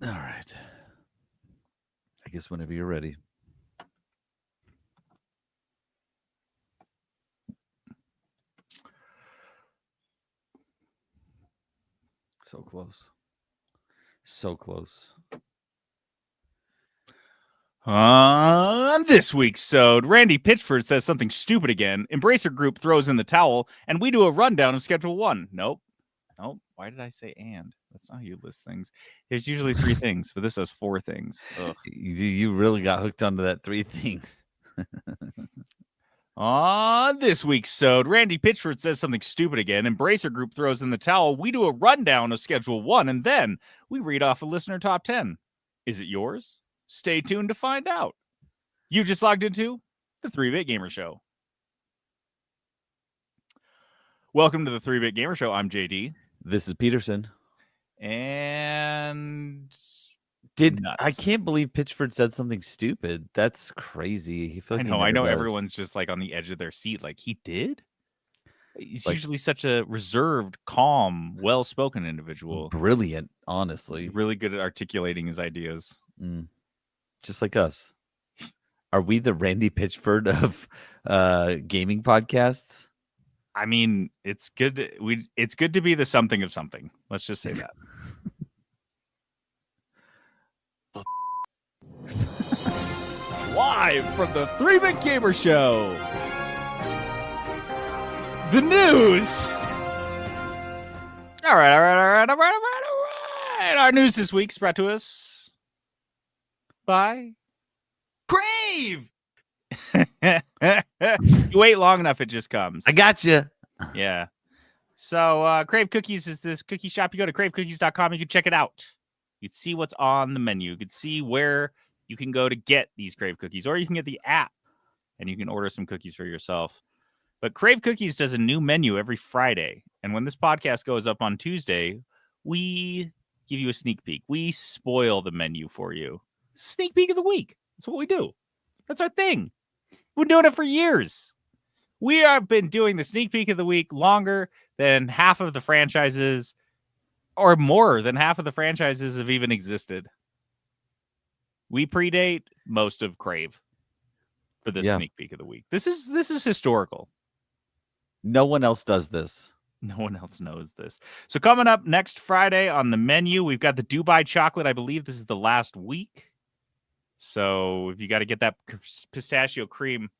All right. I guess whenever you're ready. So close. So close. On this week's sode, Randy Pitchford says something stupid again. Embracer Group throws in the towel, and we do a rundown of Schedule 1. Nope. Why did I say and? That's not how you list things. There's usually 3 things, but this has 4 things. Ugh. You really got hooked onto that 3 things. On this week's sode, Randy Pitchford says something stupid again. Embracer Group throws in the towel. We do a rundown of Schedule 1, and then we read off a listener top 10. Is it yours? Stay tuned to find out. You just logged into the 3-Bit Gamer Show. Welcome to the 3-Bit Gamer Show. I'm JD. This is Peterson. And I can't believe Pitchford said something stupid. That's crazy. I know everyone's just like on the edge of their seat. Like, he did? He's usually such a reserved, calm, well-spoken individual. Brilliant, honestly. Really good at articulating his ideas. Just like us. Are we the Randy Pitchford of gaming podcasts? I mean, it's good. It's good to be the something of something. Let's just say that. Live from the 3-Bit Gamer Show. The news. All right. Our news this week's brought to us by Crave. You wait long enough, it just comes. I got you. Yeah. So Crave Cookies is this cookie shop. You go to cravecookies.com. You can check it out. You can see what's on the menu. You can see where you can go to get these Crave Cookies, or you can get the app and you can order some cookies for yourself. But Crave Cookies does a new menu every Friday. And when this podcast goes up on Tuesday, we give you a sneak peek. We spoil the menu for you. Sneak peek of the week. That's what we do. That's our thing. We're doing it for years. We have been doing the sneak peek of the week longer than half of the franchises, or more than half of the franchises have even existed. We predate most of Crave for this sneak peek of the week. This is historical. No one else does this. No one else knows this. So coming up next Friday on the menu, we've got the Dubai chocolate. I believe this is the last week. So if you got to get that pistachio cream.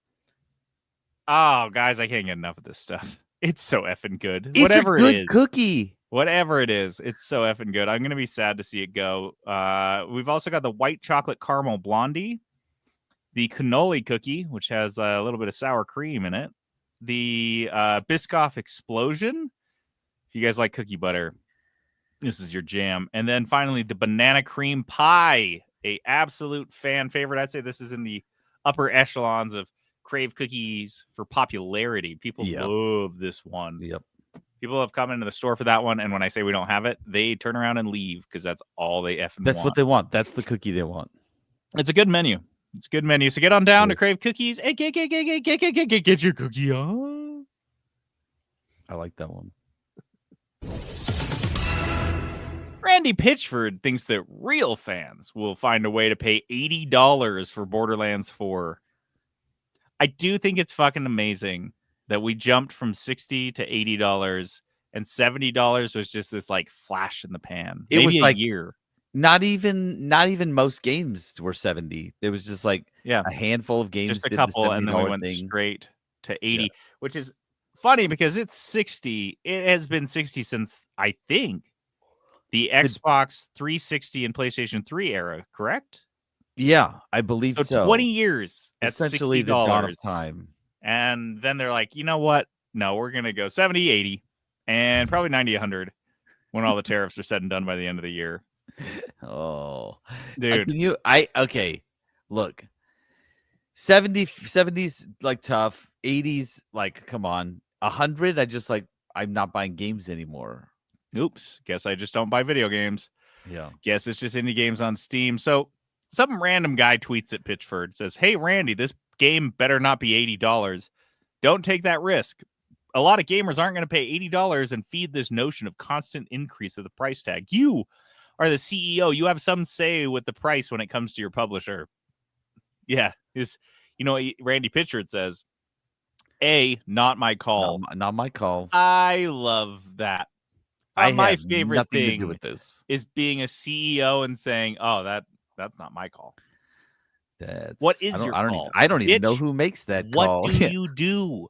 Oh, guys, I can't get enough of this stuff. It's so effing good. It's a good cookie. Whatever it is, it's so effing good. I'm going to be sad to see it go. We've also got the white chocolate caramel blondie, the cannoli cookie, which has a little bit of sour cream in it, the Biscoff explosion. If you guys like cookie butter, this is your jam. And then finally, the banana cream pie, a absolute fan favorite. I'd say this is in the upper echelons of Crave cookies for popularity. People love this one. Yep. People have come into the store for that one, and when I say we don't have it, they turn around and leave because that's all they effing want. That's what they want. That's the cookie they want. It's a good menu. It's a good menu. So get on down to Crave Cookies and get your cookie on. I like that one. Randy Pitchford thinks that real fans will find a way to pay $80 for Borderlands 4. I do think it's fucking amazing that we jumped from $60 to $80, and $70 was just this like flash in the pan. It was like a year. Not even most games were 70. There was just like a handful of games. Just a couple, and then we went straight to 80, which is funny because it's 60. It has been 60 since, I think, the Xbox 360 and PlayStation 3 era, correct? Yeah, I believe so. 20 years at essentially $60. The dawn of time. And then they're like, you know what? No, we're going to go 70, 80, and probably 90, 100 when all the tariffs are said and done by the end of the year. Oh, dude. Okay, look. 70s like tough. 80s like, come on. 100, I'm not buying games anymore. Oops. Guess I just don't buy video games. Yeah. Guess it's just indie games on Steam. So some random guy tweets at Pitchford, says, "Hey, Randy, this game better not be $80. Don't take that risk. A lot of gamers aren't going to pay $80 and feed this notion of constant increase of the price tag. You are the CEO. You have some say with the price when it comes to your publisher. Yeah, Randy Pitchford says, not my call. Not my call. I love that. I My have favorite nothing thing to do with this. is being a CEO and saying, "Oh, that's not my call." What is your call? I don't even know Bitch, who makes that what call. do you do?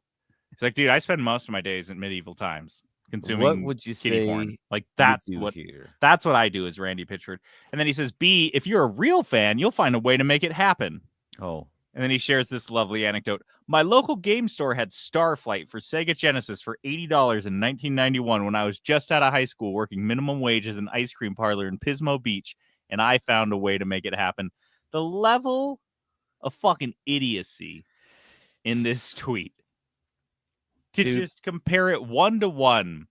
It's like, dude, I spend most of my days in medieval times consuming What would you kitty porn. say? Like That's what I do is Randy Pitchford. And then he says, B, if you're a real fan, you'll find a way to make it happen. Oh. And then he shares this lovely anecdote. My local game store had Starflight for Sega Genesis for $80 in 1991 when I was just out of high school working minimum wage as an ice cream parlor in Pismo Beach, and I found a way to make it happen. The level of fucking idiocy in this tweet to just compare it 1-to-1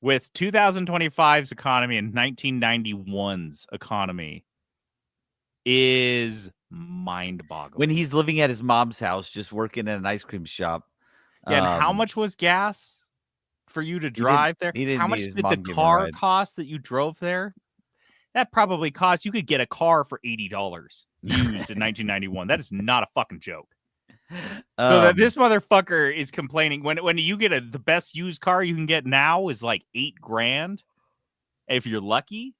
with 2025's economy and 1991's economy is mind-boggling. When he's living at his mom's house, just working at an ice cream shop. Yeah, and how much was gas for you to drive there? How much did the car cost that you drove there? That probably cost, you could get a car for $80 used in 1991. That is not a fucking joke. So that this motherfucker is complaining when you get the best used car you can get now is like $8,000 if you're lucky.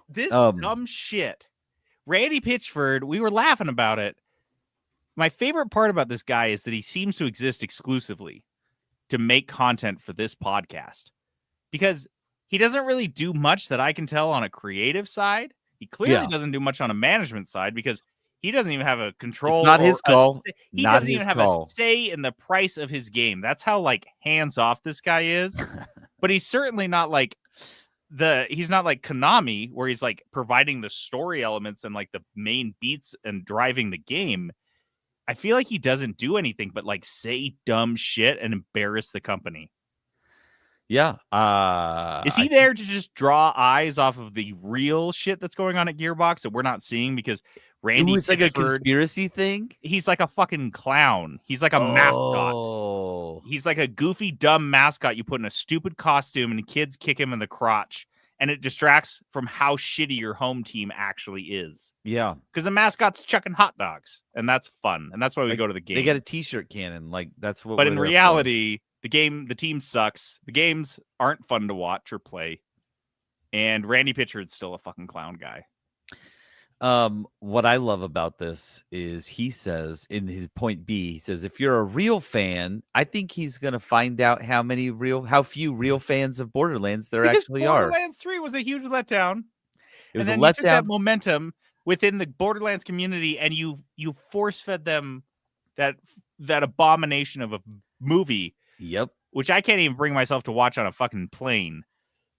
This dumb shit. Randy Pitchford, we were laughing about it. My favorite part about this guy is that he seems to exist exclusively to make content for this podcast because he doesn't really do much that I can tell on a creative side. He clearly doesn't do much on a management side because he doesn't even have a control. It's not his call. He doesn't even have a say in the price of his game. That's how like hands off this guy is. But he's certainly not like he's not like Konami where he's like providing the story elements and like the main beats and driving the game. I feel like he doesn't do anything but like say dumb shit and embarrass the company. Yeah. Is he there to just draw eyes off of the real shit that's going on at Gearbox that we're not seeing because Randy It's like a conspiracy thing? He's like a fucking clown. He's like a mascot. He's like a goofy, dumb mascot you put in a stupid costume and kids kick him in the crotch. And it distracts from how shitty your home team actually is. Yeah. Because the mascot's chucking hot dogs. And that's fun. And that's why we go to the game. They got a t-shirt cannon. Like, that's what But in reality, the team sucks. The games aren't fun to watch or play. And Randy Pitchford's still a fucking clown guy. What I love about this is he says in his point B, he says, if you're a real fan, I think he's going to find out how few real fans of Borderlands there actually are. Borderlands 3 was a huge letdown. It was and then a letdown. You took that momentum within the Borderlands community and you force fed them that abomination of a movie. Yep. Which I can't even bring myself to watch on a fucking plane.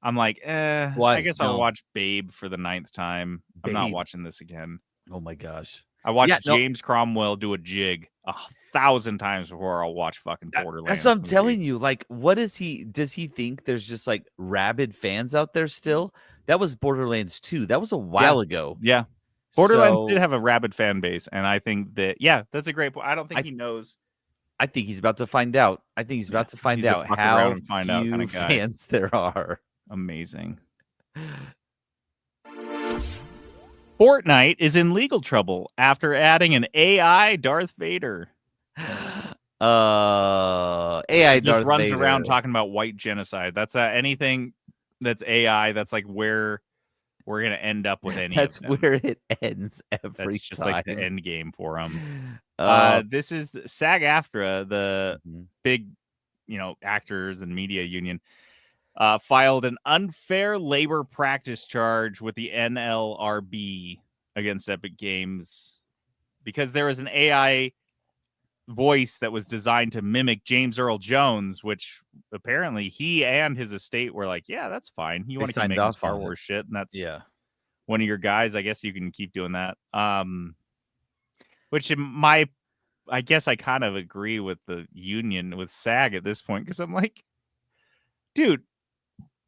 I'm like, I guess I'll watch Babe for the 9th time. I'm not watching this again. Oh my gosh. I watched James Cromwell do a jig 1,000 times before I'll watch fucking Borderlands. That's what I'm telling you. Like, what is he? Does he think there's just like rabid fans out there still? That was Borderlands 2. That was a while ago. Yeah. Borderlands did have a rabid fan base. And I think that, that's a great point. I don't think he knows. I think he's about to find out. I think he's about to find out how few fans there are. Amazing. Fortnite is in legal trouble after adding an AI Darth Vader. AI just runs around talking about white genocide. That's anything that's AI. That's like where we're gonna end up with any. That's where it ends every That's just time. like the end game for them. This is SAG-AFTRA, the big, actors and media union. Filed an unfair labor practice charge with the NLRB against Epic Games because there was an AI voice that was designed to mimic James Earl Jones, which apparently he and his estate were like, yeah, that's fine. You want to keep making Star Wars shit, and that's one of your guys. I guess you can keep doing that. Which I guess I kind of agree with the union, with SAG at this point, because I'm like, dude,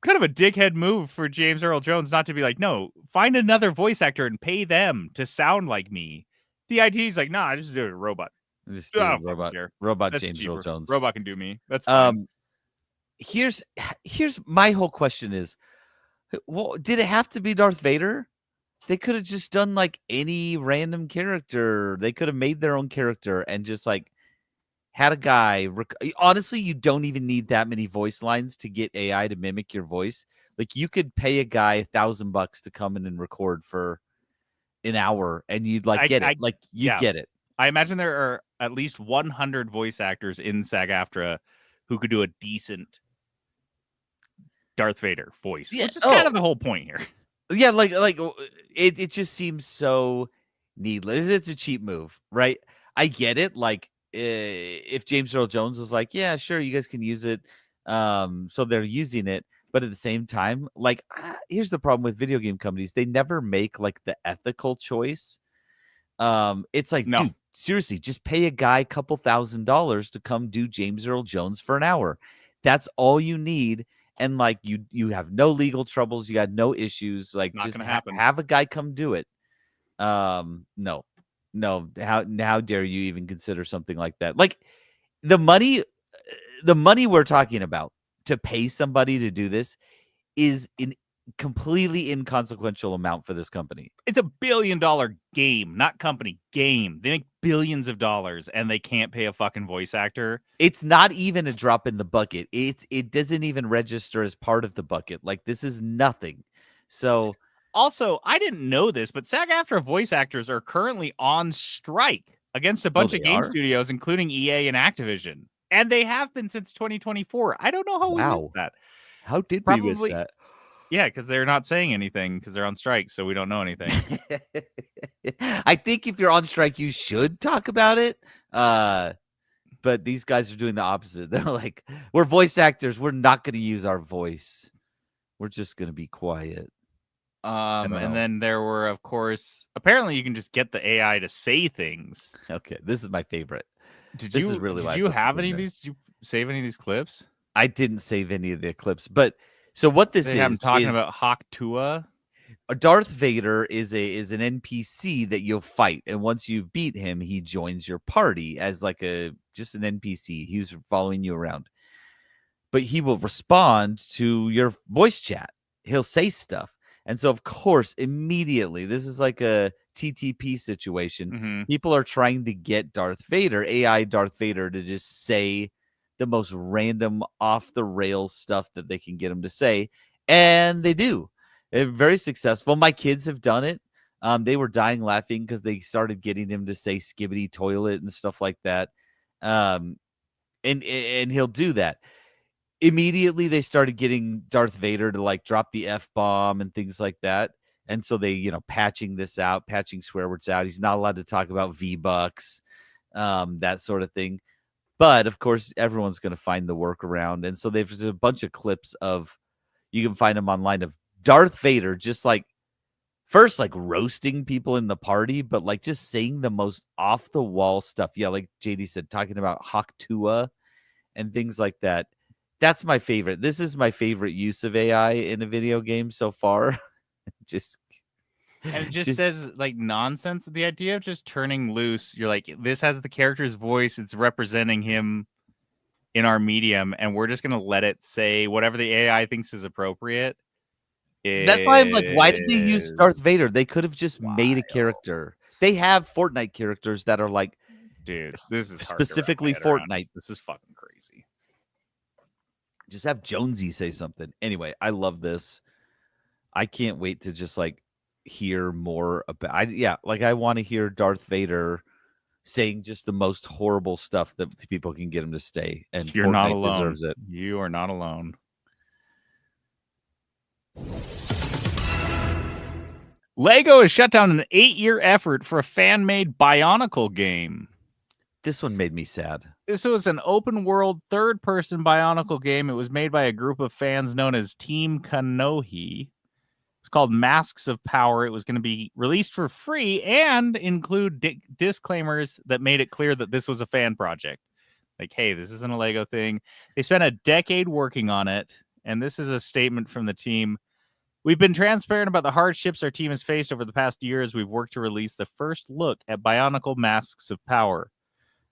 kind of a dickhead move for James Earl Jones not to be like, no, find another voice actor and pay them to sound like me. The idea is like, nah, I just do it a robot. Just I do don't fucking care. robot That's James Earl cheaper. Jones. Robot can do me. That's fine. Here's my whole question is, well, did it have to be Darth Vader? They could have just done like any random character. They could have made their own character and just like had a guy. Honestly, you don't even need that many voice lines to get AI to mimic your voice. Like you could pay a guy $1,000 to come in and record for an hour, and you'd like get it. Like you get it. I imagine there are at least 100 voice actors in SAG-AFTRA who could do a decent Darth Vader voice, which is kind of the whole point here. Yeah, like it just seems so needless. It's a cheap move, right? I get it. Like if James Earl Jones was like, yeah, sure, you guys can use it. So they're using it, but at the same time, like here's the problem with video game companies. They never make like the ethical choice. It's like, dude, seriously, just pay a guy a couple $1,000s to come do James Earl Jones for an hour. That's all you need. And like you have no legal troubles, you got no issues. Like Not just gonna happen. have a guy come do it. No. How dare you even consider something like that? Like the money we're talking about to pay somebody to do this is an completely inconsequential amount for this company. It's $1 billion game, not company, game. They make billions of dollars and they can't pay a fucking voice actor. It's not even a drop in the bucket. It doesn't even register as part of the bucket. Like this is nothing. So also, I didn't know this, but SAG-AFTRA voice actors are currently on strike against a bunch of game studios, including EA and Activision. And they have been since 2024. I don't know how we missed that. How did we miss that? Yeah, because they're not saying anything because they're on strike, so we don't know anything. I think if you're on strike, you should talk about it. But these guys are doing the opposite. They're like, we're voice actors. We're not going to use our voice. We're just going to be quiet. And then there were, of course, apparently you can just get the AI to say things. Okay, this is my favorite. Did you have any of these? Did you save any of these clips? I didn't save any of the clips, but so what this is? I'm talking about Hawk Tua. Darth Vader is an NPC that you'll fight, and once you've beat him, he joins your party as like just an NPC. He's following you around, but he will respond to your voice chat. He'll say stuff, and so of course, immediately, this is like a TTP situation. Mm-hmm. People are trying to get AI Darth Vader, to just say the most random off the rails stuff that they can get him to say, and they do. They're very successful. My kids have done it. They were dying laughing because they started getting him to say "skibbity toilet" and stuff like that. And he'll do that. Immediately, they started getting Darth Vader to like drop the F-bomb and things like that. And so they, patching swear words out. He's not allowed to talk about V-Bucks, that sort of thing. But of course, everyone's going to find the workaround. And so there's a bunch of clips you can find them online of Darth Vader just like first like roasting people in the party, but like just saying the most off the wall stuff. Yeah, like JD said, talking about Hawk Tua and things like that. That's my favorite. This is my favorite use of AI in a video game so far. And it just says like nonsense. The idea of just turning loose, you're like, this has the character's voice, it's representing him in our medium, and we're just gonna let it say whatever the AI thinks is appropriate. That's why I'm like, why did they use Darth Vader? They could have just made a character. They have Fortnite characters that are like, dude, this is specifically Fortnite. This is fucking crazy. Just have Jonesy say something. Anyway, I love this. I can't wait to just like hear more about. I want to hear Darth Vader saying just the most horrible stuff that people can get him to say. And you're Fortnite not alone. Deserves it. You are not alone. Lego has shut down an 8-year effort for a fan-made Bionicle game. This one made me sad. This was an open-world, third-person Bionicle game. It was made by a group of fans known as Team Kanohi. It's called Masks of Power. It was going to be released for free and include disclaimers that made it clear that this was a fan project. Like, hey, this isn't a Lego thing. They spent a decade working on it, and this is a statement from the team. We've been transparent about the hardships our team has faced over the past year as we've worked to release the first look at Bionicle Masks of Power.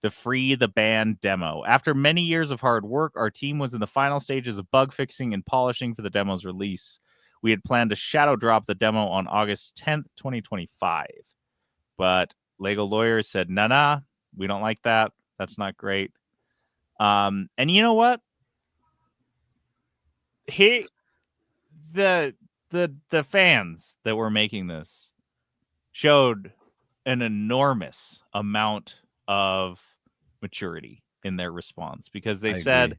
the Free the Band demo. After many years of hard work, our team was in the final stages of bug fixing and polishing for the demo's release. We had planned to shadow drop the demo on August 10th, 2025. But Lego lawyers said, nah, we don't like that. That's not great. And you know what? The fans that were making this showed an enormous amount of maturity in their response, because they said,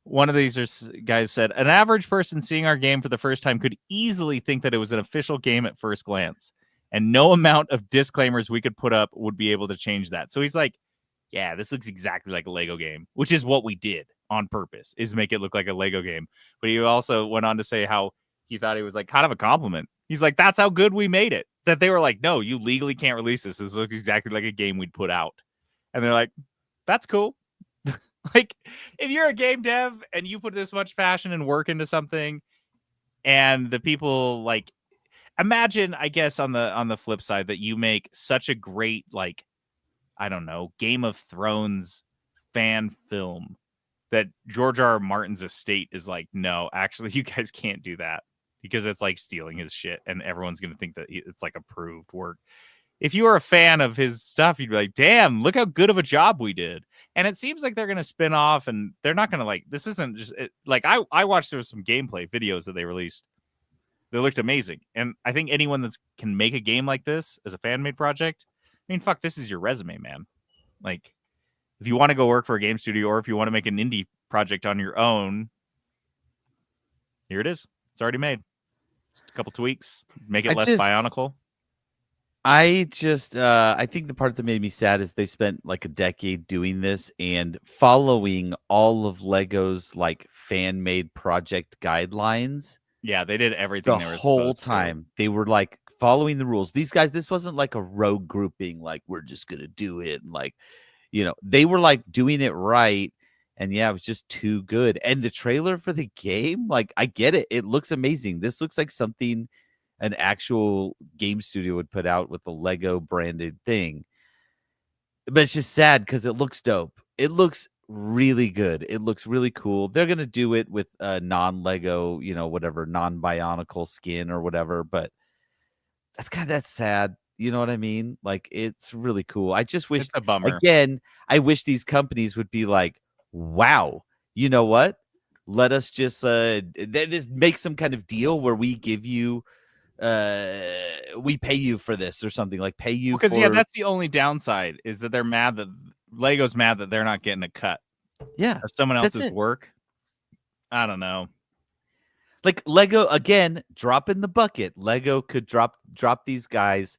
one of these guys said, an average person seeing our game for the first time could easily think that it was an official game at first glance, and no amount of disclaimers we could put up would be able to change that. So he's like, yeah, this looks exactly like a Lego game, which is what we did on purpose, is make it look like a Lego game. But he also went on to say how he thought it was like kind of a compliment. He's like, that's how good we made it. That they were like, no, you legally can't release this. This looks exactly like a game we'd put out. And they're like, that's cool. Like, if you're a game dev and you put this much passion and work into something, and the people, like, imagine, I guess, on the flip side, that you make such a great, like, I don't know, Game of Thrones fan film that George R. R. Martin's estate is like, no, actually, you guys can't do that, because it's like stealing his shit, and everyone's going to think that it's like approved work. If you were a fan of his stuff, you'd be like, damn, look how good of a job we did. And it seems like they're going to spin off, and they're not going to, like, this isn't just like, I watched, there was some gameplay videos that they released. They looked amazing. And I think anyone that can make a game like this as a fan made project, I mean, fuck, this is your resume, man. Like, if you want to go work for a game studio, or if you want to make an indie project on your own, here it is. It's already made. It's a couple tweaks, make it less Bionicle. I think the part that made me sad is they spent like a decade doing this and following all of Lego's like fan made project guidelines. Yeah, they did everything the whole time. They were like following the rules. These guys, this wasn't like a rogue group being like, we're just gonna do it, and like, you know, they were like doing it right. And yeah, it was just too good. And the trailer for the game, like, I get it. It looks amazing. This looks like something an actual game studio would put out with the Lego branded thing. But it's just sad because it looks dope. It looks really good. It looks really cool. They're going to do it with a non-Lego, you know, whatever, non-Bionicle skin or whatever. But that's sad. You know what I mean? Like, it's really cool. I just wish, it's a bummer. Again, I wish these companies would be like, wow, you know what? Let us just make some kind of deal where we give you we pay you for this or something, like pay you because for... yeah, that's the only downside, is that they're mad that Lego's mad that they're not getting a cut. Yeah, of someone else's work. I don't know. Like, Lego, again, drop in the bucket. Lego could drop these guys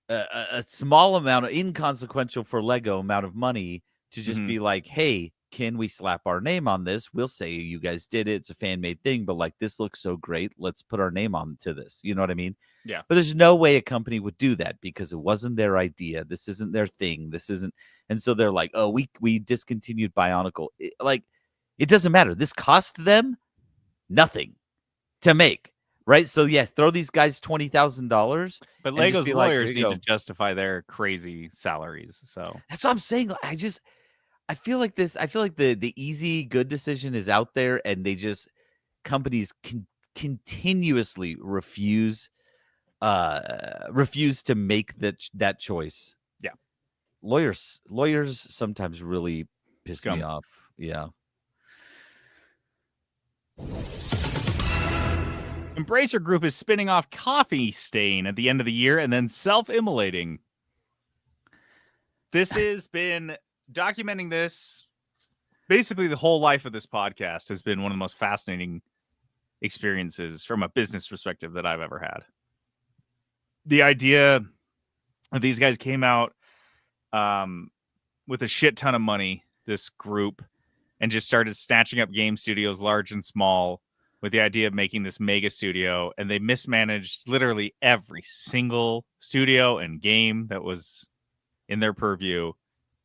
a small amount of inconsequential for Lego amount of money to just be like, hey, can we slap our name on this? We'll say you guys did it. It's a fan made thing, but like, this looks so great. Let's put our name on to this. You know what I mean? Yeah. But there's no way a company would do that because it wasn't their idea. This isn't their thing. This isn't. And so they're like, oh, we discontinued Bionicle. It doesn't matter. This cost them nothing to make. Right. So yeah, throw these guys $20,000. But Lego's lawyers need to justify their crazy salaries. So that's what I'm saying. I feel like the easy good decision is out there, and companies continuously refuse to make that choice. Yeah. Lawyers sometimes really piss me off. Yeah. Embracer Group is spinning off Coffee Stain at the end of the year and then self-immolating. This has been documenting this. Basically, the whole life of this podcast has been one of the most fascinating experiences from a business perspective that I've ever had. The idea that these guys came out with a shit ton of money, this group, and just started snatching up game studios, large and small, with the idea of making this mega studio, and they mismanaged literally every single studio and game that was in their purview,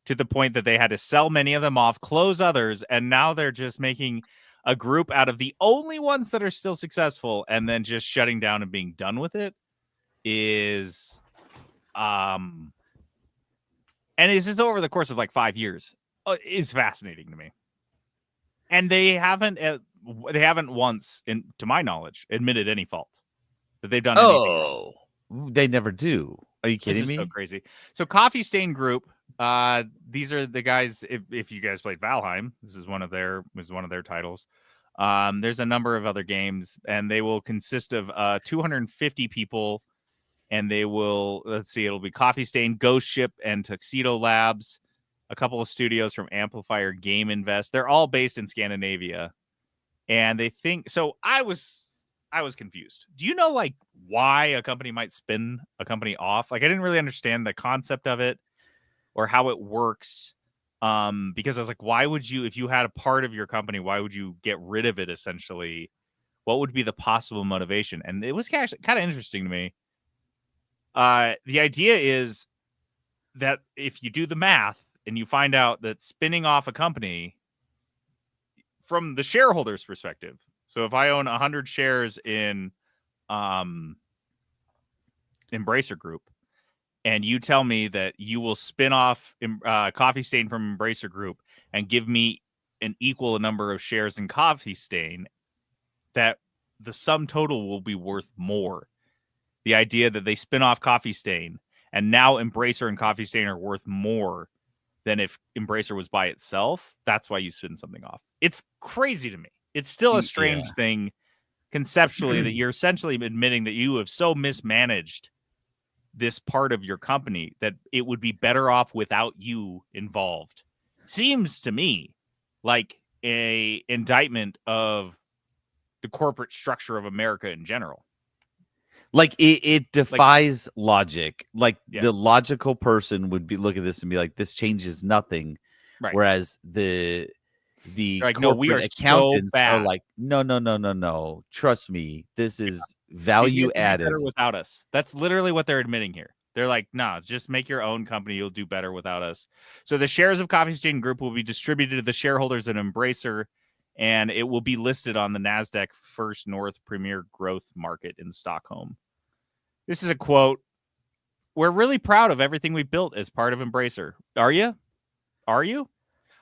to the point that they had to sell many of them off, close others, and now they're just making a group out of the only ones that are still successful, and then just shutting down and being done with it is and it's just over the course of like 5 years, is fascinating to me. And they haven't once, to my knowledge, admitted any fault that they've done anything wrong. They never do. Are you This kidding is so me? crazy. So Coffee Stain Group, these are the guys. If you guys played Valheim, this is one of their titles. There's a number of other games, and they will consist of 250 people, and they will, let's see, it'll be Coffee Stain, Ghost Ship, and Tuxedo Labs. A couple of studios from Amplifier Game Invest. They're all based in Scandinavia, and they think so. I was confused. Do you know like why a company might spin a company off? Like I didn't really understand the concept of it or how it works. Because I was like, why would you, if you had a part of your company, why would you get rid of it essentially? What would be the possible motivation? And it was kind of interesting to me. The idea is that if you do the math and you find out that spinning off a company from the shareholders' perspective, so if I own 100 shares in Embracer Group, and you tell me that you will spin off Coffee Stain from Embracer Group and give me an equal number of shares in Coffee Stain, that the sum total will be worth more. The idea that they spin off Coffee Stain and now Embracer and Coffee Stain are worth more than if Embracer was by itself, that's why you spin something off. It's crazy to me. It's still a strange thing conceptually that you're essentially admitting that you have so mismanaged this part of your company that it would be better off without you involved. Seems to me like a indictment of the corporate structure of America in general. Like it defies logic. Like the logical person would be look at this and be like, this changes nothing. Right. Whereas the like, corporate no, we are accountants so are like, no. Trust me, this is value added. Better without us. That's literally what they're admitting here. They're like, nah, just make your own company. You'll do better without us. So the shares of Coffee Stain Group will be distributed to the shareholders at Embracer, and it will be listed on the NASDAQ First North Premier Growth Market in Stockholm. This is a quote. We're really proud of everything we built as part of Embracer. Are you? Are you?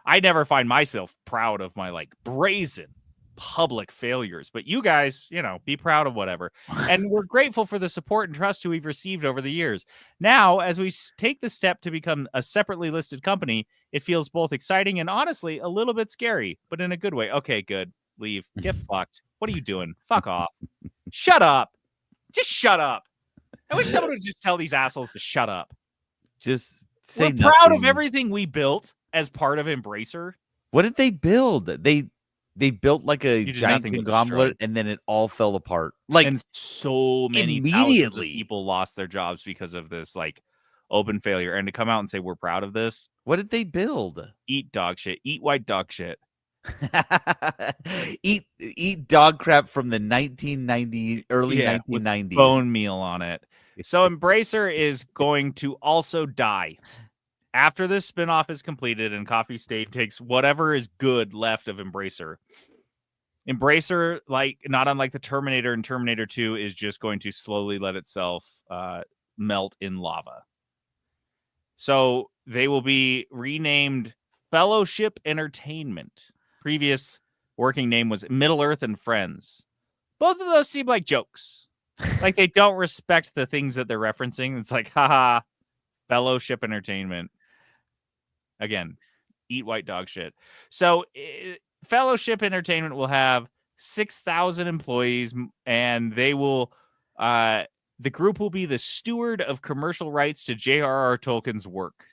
I never find myself proud of my like brazen public failures, but you guys, be proud of whatever. And we're grateful for the support and trust we've received over the years. Now, as we take the step to become a separately listed company, it feels both exciting and honestly a little bit scary, but in a good way. Okay, good. Leave. Get fucked. What are you doing? Fuck off. Shut up. Just shut up. I wish someone would just tell these assholes to shut up. Just say we're proud of everything we built as part of Embracer. What did they build? They built like a giant conglomerate, and then it all fell apart. Like, and so many thousands of people lost their jobs because of this, like, open failure. And to come out and say we're proud of this. What did they build? Eat dog shit. Eat white dog shit. eat dog crap from the 1990s, early 1990s. With bone meal on it. So Embracer is going to also die. After this spinoff is completed and Coffee Stain takes whatever is good left of Embracer, like not unlike the Terminator and Terminator 2, is just going to slowly let itself melt in lava. So they will be renamed Fellowship Entertainment. Previous working name was Middle Earth and Friends. Both of those seem like jokes. Like they don't respect the things that they're referencing. It's like, haha, Fellowship Entertainment. Again, eat white dog shit. So Fellowship Entertainment will have 6,000 employees, and they will the group will be the steward of commercial rights to J.R.R. Tolkien's work.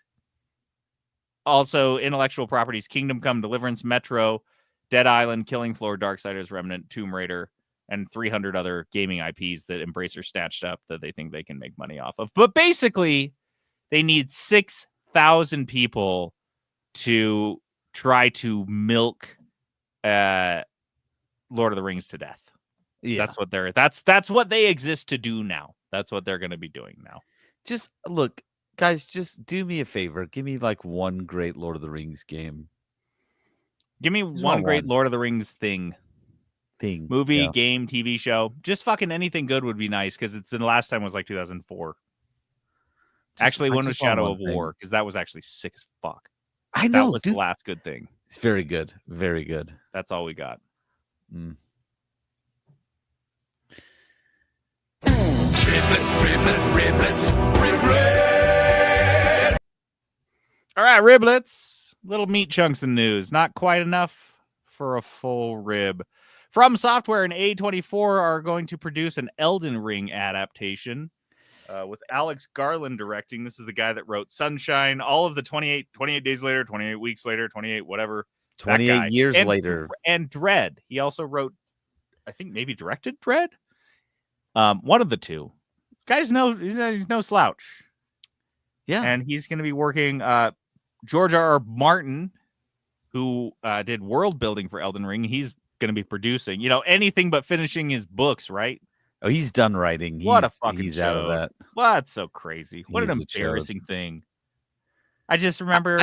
Also, intellectual properties: Kingdom Come, Deliverance, Metro, Dead Island, Killing Floor, Darksiders, Remnant, Tomb Raider, and 300 other gaming IPs that Embracer snatched up that they think they can make money off of. But basically, they need 6,000 people to try to milk Lord of the Rings to death. Yeah. That's what they exist to do now. That's what they're going to be doing now. Just look, guys, just do me a favor. Give me like one great Lord of the Rings game. Give me one great Lord of the Rings thing. Movie, game, TV show. Just fucking anything good would be nice, because it's been the last time was like 2004. Actually, I one was just want Shadow one of thing. War, because that was actually sick as fuck. I That know, was the dude. last good thing. It's very good. Very good. That's all we got. Mm. All right, riblets. Little meat chunks in news. Not quite enough for a full rib. From Software and A24 are going to produce an Elden Ring adaptation with Alex Garland directing. This is the guy that wrote Sunshine, all of the 28 days later, 28 weeks later, 28 whatever. 28 years later. And Dread. He also wrote, I think maybe directed Dread. One of the two. Guy's he's no slouch. Yeah. And he's going to be working George R.R. Martin, who did world building for Elden Ring. He's going to be producing, anything but finishing his books, right? Oh, he's done writing. What a fucking he's chode. out of that. Well, that's so crazy. What He's an embarrassing thing. I just remember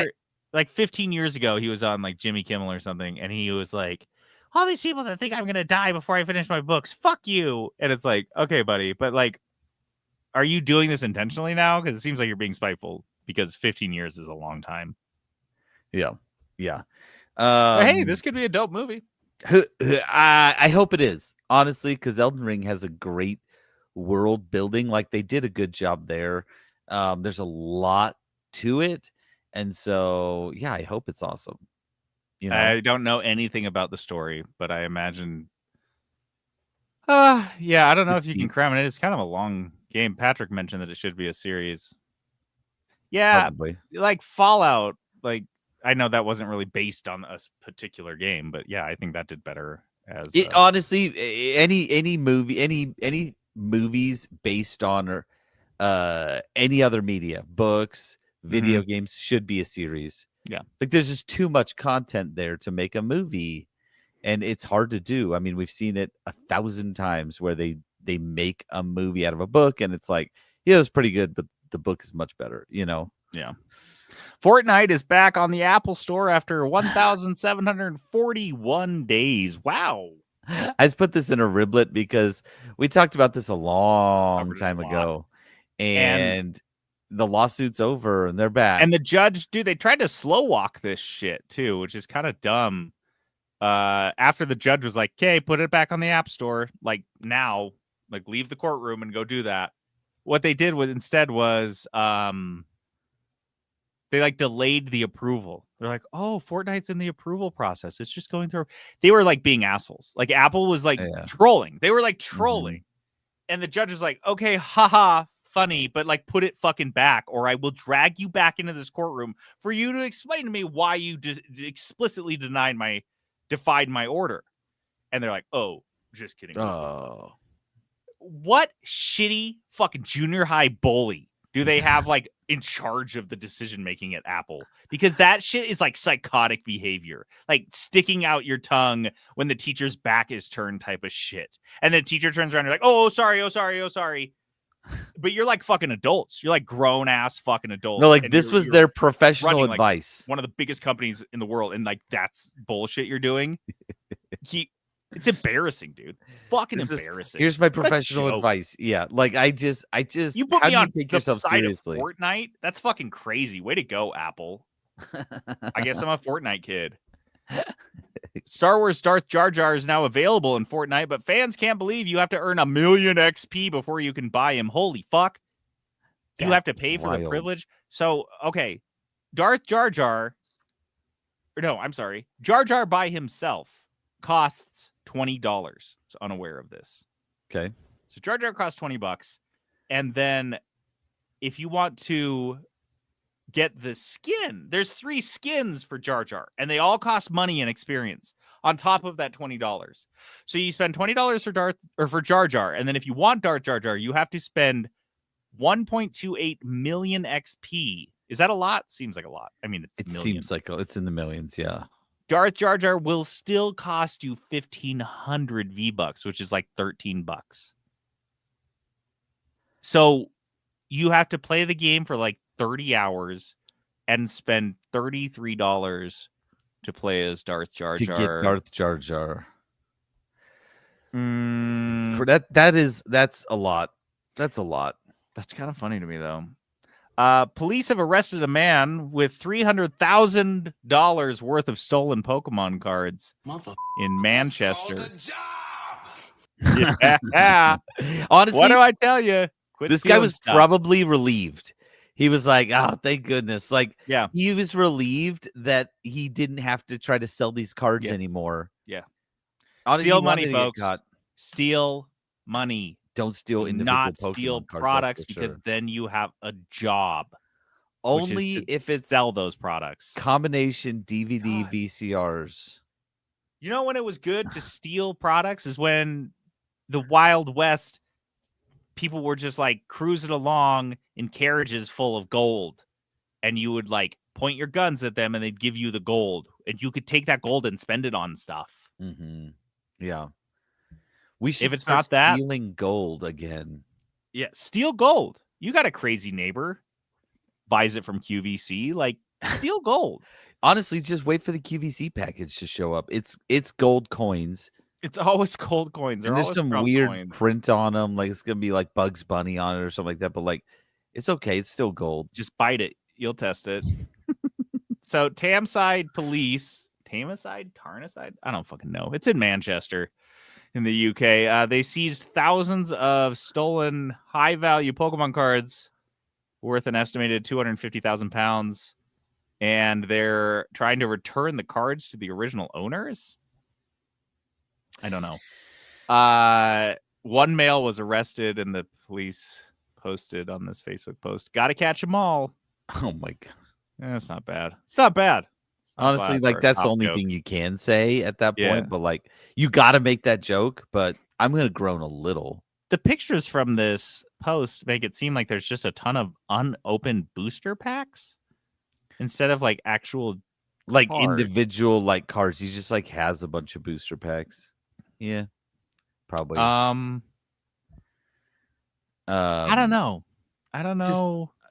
like 15 years ago, he was on like Jimmy Kimmel or something, and he was like, all these people that think I'm going to die before I finish my books, fuck you. And it's like, okay, buddy, but like, are you doing this intentionally now? Because it seems like you're being spiteful, because 15 years is a long time. Yeah. Yeah. But hey, this could be a dope movie. I hope it is, honestly, because Elden Ring has a great world building. Like, they did a good job there. There's a lot to it. And so, yeah, I hope it's awesome. I don't know anything about the story, but I imagine. Yeah, I don't know if you can cram it. It's kind of a long game. Patrick mentioned that it should be a series. Yeah, probably. Like Fallout. Like, I know that wasn't really based on a particular game, but yeah, I think that did better. As honestly, any movie, any movies based on any other media, books, video games, should be a series. Yeah, like there's just too much content there to make a movie, and it's hard to do. I mean, we've seen it 1,000 times where they make a movie out of a book, and it's like, yeah, it's pretty good, but the book is much better. Yeah. Fortnite is back on the Apple Store after 1,741 days. Wow. I just put this in a riblet because we talked about this a long time ago, and the lawsuit's over and they're back. And the judge, dude, they tried to slow walk this shit too, which is kind of dumb. After the judge was like, okay, put it back on the App Store, like now, like leave the courtroom and go do that. What they did instead was they like delayed the approval. They're like, oh, Fortnite's in the approval process. It's just going through. They were like being assholes. Like Apple was like trolling. They were like trolling. And the judge was like, okay, haha, funny, but like put it fucking back, or I will drag you back into this courtroom for you to explain to me why you explicitly defied my order. And they're like, oh, just kidding. Oh, what shitty fucking junior high bully do they have like in charge of the decision making at Apple? Because that shit is like psychotic behavior, like sticking out your tongue when the teacher's back is turned type of shit. And the teacher turns around and you're like, oh, sorry. But you're like fucking adults. You're like grown ass fucking adults. No, like this was their professional advice. Like one of the biggest companies in the world. And like, that's bullshit you're doing. It's embarrassing, dude. Fucking embarrassing. Here's my professional advice. Yeah, like I just. You put me on take yourself seriously? Fortnite? That's fucking crazy. Way to go, Apple. I guess I'm a Fortnite kid. Star Wars Darth Jar Jar is now available in Fortnite, but fans can't believe you have to earn 1 million XP before you can buy him. Holy fuck! You have to pay for the privilege. So okay, Darth Jar Jar. Or no, I'm sorry. Jar Jar by himself costs $20. It's unaware of this. Okay. So Jar Jar costs $20. And then if you want to get the skin, there's 3 skins for Jar Jar, and they all cost money and experience on top of that $20. So you spend $20 for Jar Jar, and then if you want Darth Jar Jar, you have to spend 1.28 million XP. Is that a lot? Seems like a lot. I mean, it seems like it's in the millions, yeah. Darth Jar Jar will still cost you 1,500 V-Bucks, which is like $13. So you have to play the game for like 30 hours and spend $33 to play as Darth Jar Jar. To get Darth Jar Jar. Mm, that's a lot. That's a lot. That's kind of funny to me, though. Police have arrested a man with $300,000 worth of stolen Pokemon cards in Manchester. Yeah. Honestly, What do I tell you? Quit this guy stealing was stuff. probably relieved. He was like, "Oh, thank goodness!" Like, Yeah. he was relieved that he didn't have to try to sell these cards anymore. Yeah. Honestly, Steal he money, wanted to get folks. caught. Steal money. Don't steal Do individual not Pokemon steal cards. products That's for because sure. then you have a job. Which is Only to if it's sell those products. combination DVD God. VCRs. You know when it was good to steal products is when the Wild West people were just like cruising along in carriages full of gold, and you would like point your guns at them and they'd give you the gold, and you could take that gold and spend it on stuff. Mm-hmm. Yeah. We should If it's start not that, stealing gold again. yeah, steal gold. You got a crazy neighbor, buys it from QVC, like steal gold. Honestly, just wait for the QVC package to show up. It's gold coins. It's always gold coins. And there's some always weird coins. print on them, like it's gonna be like Bugs Bunny on it or something like that. But like, it's okay. It's still gold. Just bite it. You'll test it. So Tamside police, Tamside, Tarnaside, I don't fucking know. It's in Manchester, in the UK. They seized thousands of stolen high-value Pokemon cards worth an estimated £250,000, and they're trying to return the cards to the original owners. I don't know. One male was arrested, and the police posted on this Facebook post, "Gotta catch them all." Oh my god! It's not bad. It's not bad. It's not Honestly, bad like for a that's the cop only joke. thing you can say at that point. Yeah. But like, you got to make that joke. But I'm gonna groan a little. The pictures from this post make it seem like there's just a ton of unopened booster packs instead of like actual Like cards. individual like cards. He just like has a bunch of booster packs. Yeah, probably. I don't know.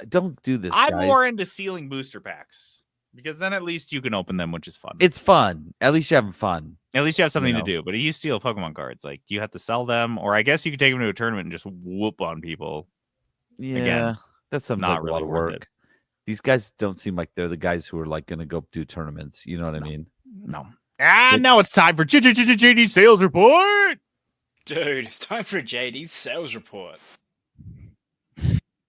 Don't do this. I'm guys. more into sealing booster packs because then at least you can open them, which is fun. It's fun. At least you're having fun. At least you have something know. to do. But if you steal Pokemon cards, like you have to sell them, or I guess you could take them to a tournament and just whoop on people. Yeah, Again, that sounds not like a really lot of worth work. it. These guys don't seem like they're the guys who are like going to go do tournaments. You know what I mean? No. Now it's time for JD sales report. Dude, it's time for a JD sales report.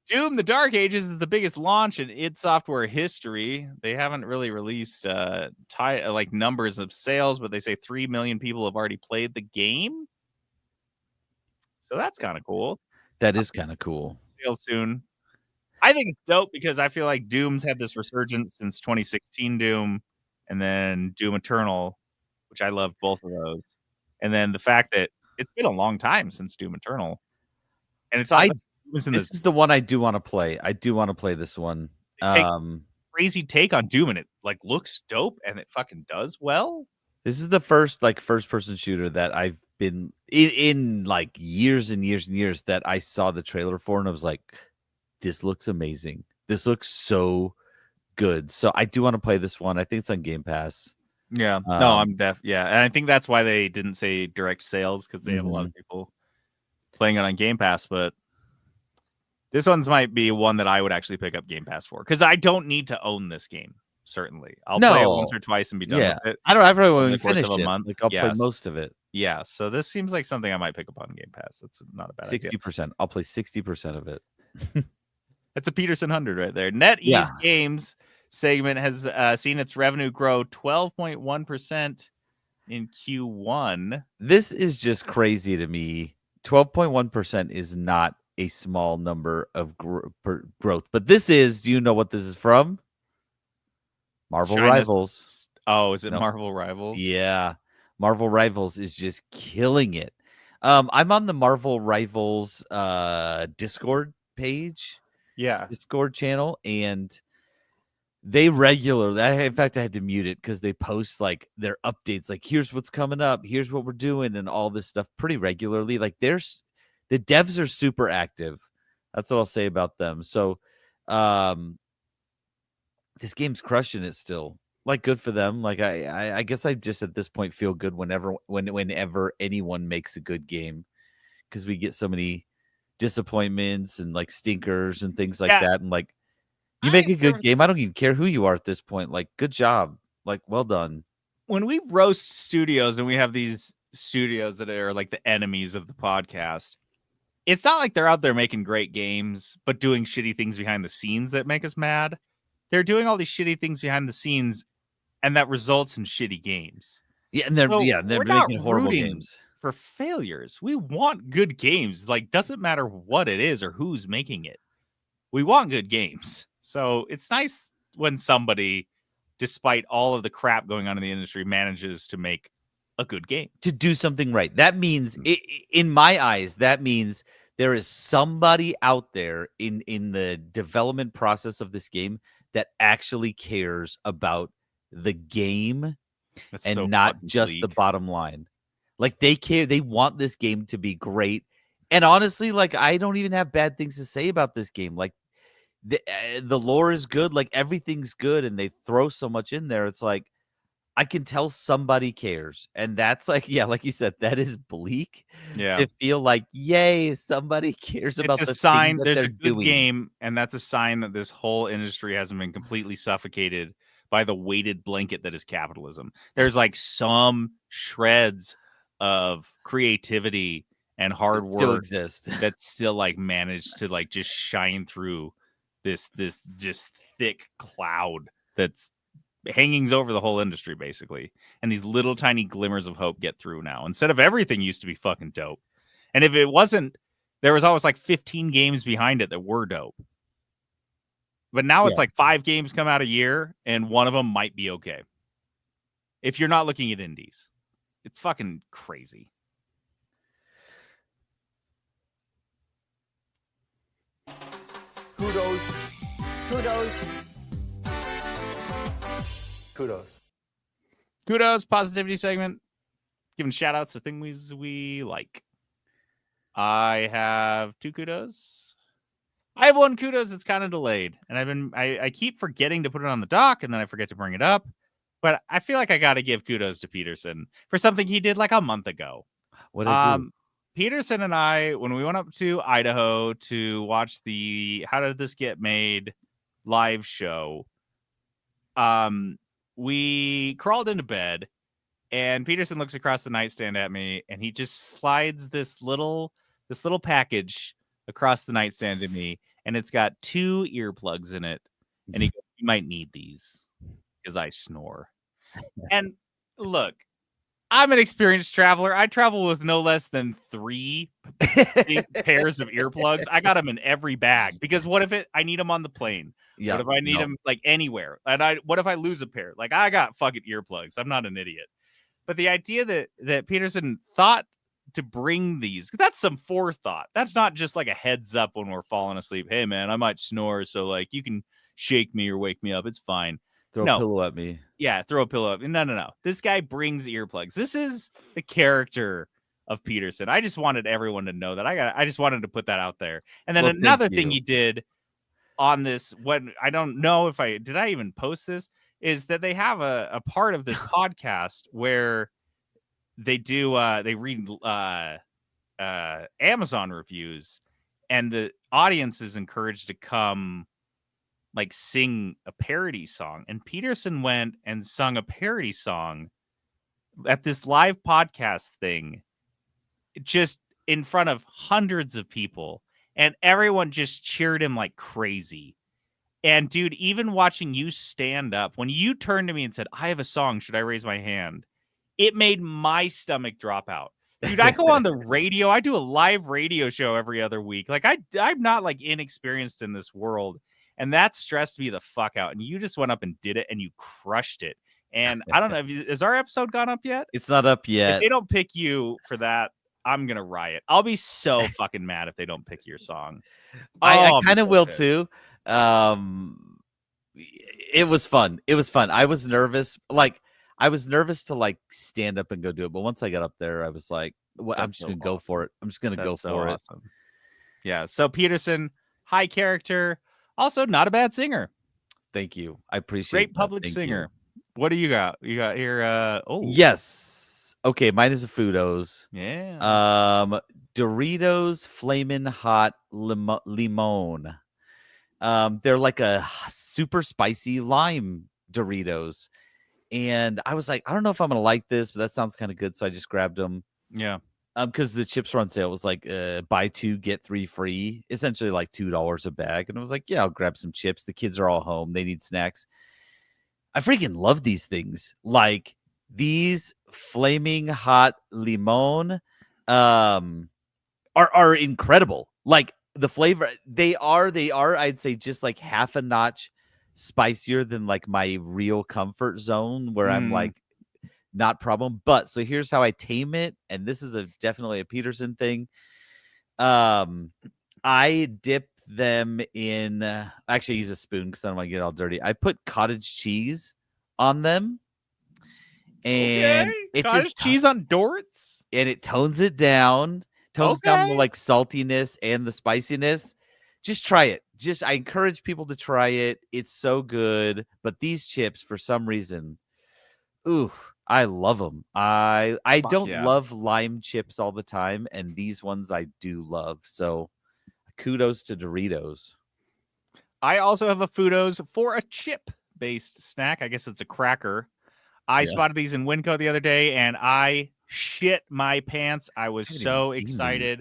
Doom: The Dark Ages is the biggest launch in id Software history. They haven't really released like numbers of sales, but they say 3 million people have already played the game. So that's kind of cool. That is kind of cool. Sales soon. I think it's dope because I feel like Doom's had this resurgence since 2016 Doom, and then Doom Eternal, which I loved both of those. And then the fact that it's been a long time since Doom Eternal. And it's also this is the one I do want to play. I do want to play this one. Crazy take on Doom, and it like looks dope and it fucking does well. This is the first like first person shooter that I've been in like years and years and years that I saw the trailer for and I was like, this looks amazing. This looks so good. So I do want to play this one. I think it's on Game Pass. Yeah. No, I'm yeah. And I think that's why they didn't say direct sales, because they have a lot of people playing it on Game Pass, but this one's might be one that I would actually pick up Game Pass for, because I don't need to own this game. Certainly, I'll play it once or twice and be done with it. I probably won't the course finish of a it. month. Like I'll play most of it. Yeah, so this seems like something I might pick up on Game Pass. That's not a bad idea. 60%. I'll play 60% of it. That's a Peterson 100 right there. NetEase Games segment has seen its revenue grow 12.1% in Q1. This is just crazy to me. 12.1% is not a small number of growth, but this is. Do you know what this is from? Marvel Rivals. Oh, is it Marvel Rivals? Yeah, Marvel Rivals is just killing it. I'm on the Marvel Rivals Discord page. Yeah, Discord channel, and they regularly, in fact I had to mute it because they post like their updates, like here's what's coming up, here's what we're doing, and all this stuff pretty regularly. Like the devs are super active. That's what I'll say about them. So this game's crushing it still. Like, good for them. Like I guess I just at this point feel good whenever anyone makes a good game, because we get so many disappointments and like stinkers and things like that, and like You make a good game. I don't even care who you are at this point. Like, good job. Like, well done. When we roast studios and we have these studios that are like the enemies of the podcast, it's not like they're out there making great games, but doing shitty things behind the scenes that make us mad. They're doing all these shitty things behind the scenes, and that results in shitty games. Yeah, and they're We're not making horrible rooting games for failures. We want good games. Like, doesn't matter what it is or who's making it. We want good games. So it's nice when somebody, despite all of the crap going on in the industry, manages to make a good game. To do something right. That means, in my eyes, that means there is somebody out there in the development process of this game that actually cares about the game That's and so not fucking just the bleak. bottom line. Like, they care. They want this game to be great. And honestly, like, I don't even have bad things to say about this game. Like, the lore is good. Like, everything's good, and they throw so much in there. It's like, I can tell somebody cares. And that's like, yeah, like you said, that is bleak. Yeah. To feel like, yay, somebody cares about It's a the sign thing that there's they're a good doing. game, and that's a sign that this whole industry hasn't been completely suffocated by the weighted blanket that is capitalism. There's like some shreds of creativity and hard It still work exists. that still like managed to like just shine through this just thick cloud that's hanging over the whole industry basically. And these little tiny glimmers of hope get through now instead of everything used to be fucking dope. And if it wasn't, there was always like 15 games behind it that were dope. But now it's Yeah. like 5 games come out a year, and one of them might be okay. If you're not looking at indies, it's fucking crazy. Kudos. Kudos. Kudos. Kudos, positivity segment. Giving shout outs to things we like. I have 2 kudos. I have 1 kudos that's kind of delayed, and I keep forgetting to put it on the dock, and then I forget to bring it up. But I feel like I got to give kudos to Peterson for something he did like a month ago. What did I do? Peterson and I, when we went up to Idaho to watch the How Did This Get Made live show, we crawled into bed, and Peterson looks across the nightstand at me, and he just slides this little package across the nightstand to me, and it's got 2 earplugs in it, and he goes, "You might need these because I snore." And look, I'm an experienced traveler. I travel with no less than 3 pairs of earplugs. I got them in every bag because what if I need them on the plane? Yeah, what if I need them like anywhere? And what if I lose a pair? Like, I got fucking earplugs. I'm not an idiot. But the idea that Peterson thought to bring these, that's some forethought. That's not just like a heads up when we're falling asleep. Hey man, I might snore, so like you can shake me or wake me up. It's fine. Throw a pillow at me. Yeah, throw a pillow up. No. This guy brings earplugs. This is the character of Peterson. I just wanted everyone to know that. I just wanted to put that out there. And then another thing he did on this, when I don't know if I even post this, is that they have a part of this podcast where they do they read Amazon reviews, and the audience is encouraged to come like sing a parody song. And Peterson went and sung a parody song at this live podcast thing, just in front of hundreds of people, and everyone just cheered him like crazy. And dude, even watching you stand up, when you turned to me and said, "I have a song, should I raise my hand?" it made my stomach drop out. Dude, I go on the radio. I do a live radio show every other week. Like, I'm not like inexperienced in this world. And that stressed me the fuck out. And you just went up and did it, and you crushed it. And I don't know, has our episode gone up yet? It's not up If yet. they don't pick you for that, I'm going to riot. I'll be so fucking mad if they don't pick your song. I kind of will too. It was fun. I was nervous. Like, I was nervous to like stand up and go do it. But once I got up there, I was like, well, I'm just going to go for it. I'm just going to go for it. Yeah. So Peterson, high character, also not a bad singer. Thank you. I appreciate Great public singer. What do you got? You got here. Yes. Okay. Mine is a Foodos. Yeah. Doritos Flamin' Hot Limon. They're like a super spicy lime Doritos. And I was like, I don't know if I'm gonna like this, but that sounds kind of good. So I just grabbed them. Yeah. Because the chips were on sale. It was like buy 2, get 3 free, essentially like $2 a bag. And I was like, yeah, I'll grab some chips. The kids are all home. They need snacks. I freaking love these things. Like these flaming hot limon are incredible. Like the flavor, they are, I'd say just like half a notch spicier than like my real comfort zone where I'm like, not problem. But so here's how I tame it, and this is definitely a Peterson thing. I dip them in. Actually, I use a spoon because I don't want to get all dirty. I put cottage cheese on them, and it cottage just cheese on Dorts. and it tones it down. Tones down the like saltiness and the spiciness. Just try it. I encourage people to try it. It's so good. But these chips, for some reason, ooh, I love them. I don't love lime chips all the time, and these ones I do love. So kudos to Doritos. I also have a Fudos for a chip-based snack. I guess it's a cracker. I spotted these in Winco the other day, and I shit my pants. I was so excited.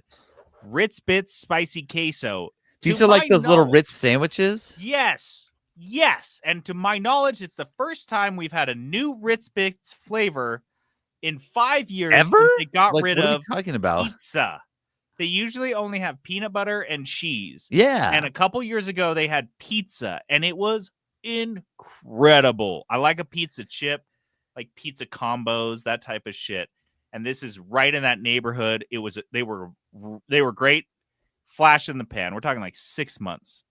Ritz Bits Spicy Queso. These are like those little Ritz sandwiches? Yes. Yes. And to my knowledge, it's the first time we've had a new Ritz Bits flavor in 5 years ever since they got rid what of are you talking about? pizza. They usually only have peanut butter and cheese. Yeah. And a couple years ago, they had pizza, and it was incredible. I like a pizza chip, like pizza combos, that type of shit. And this is right in that neighborhood. They were great. Flash in the pan. We're talking like 6 months.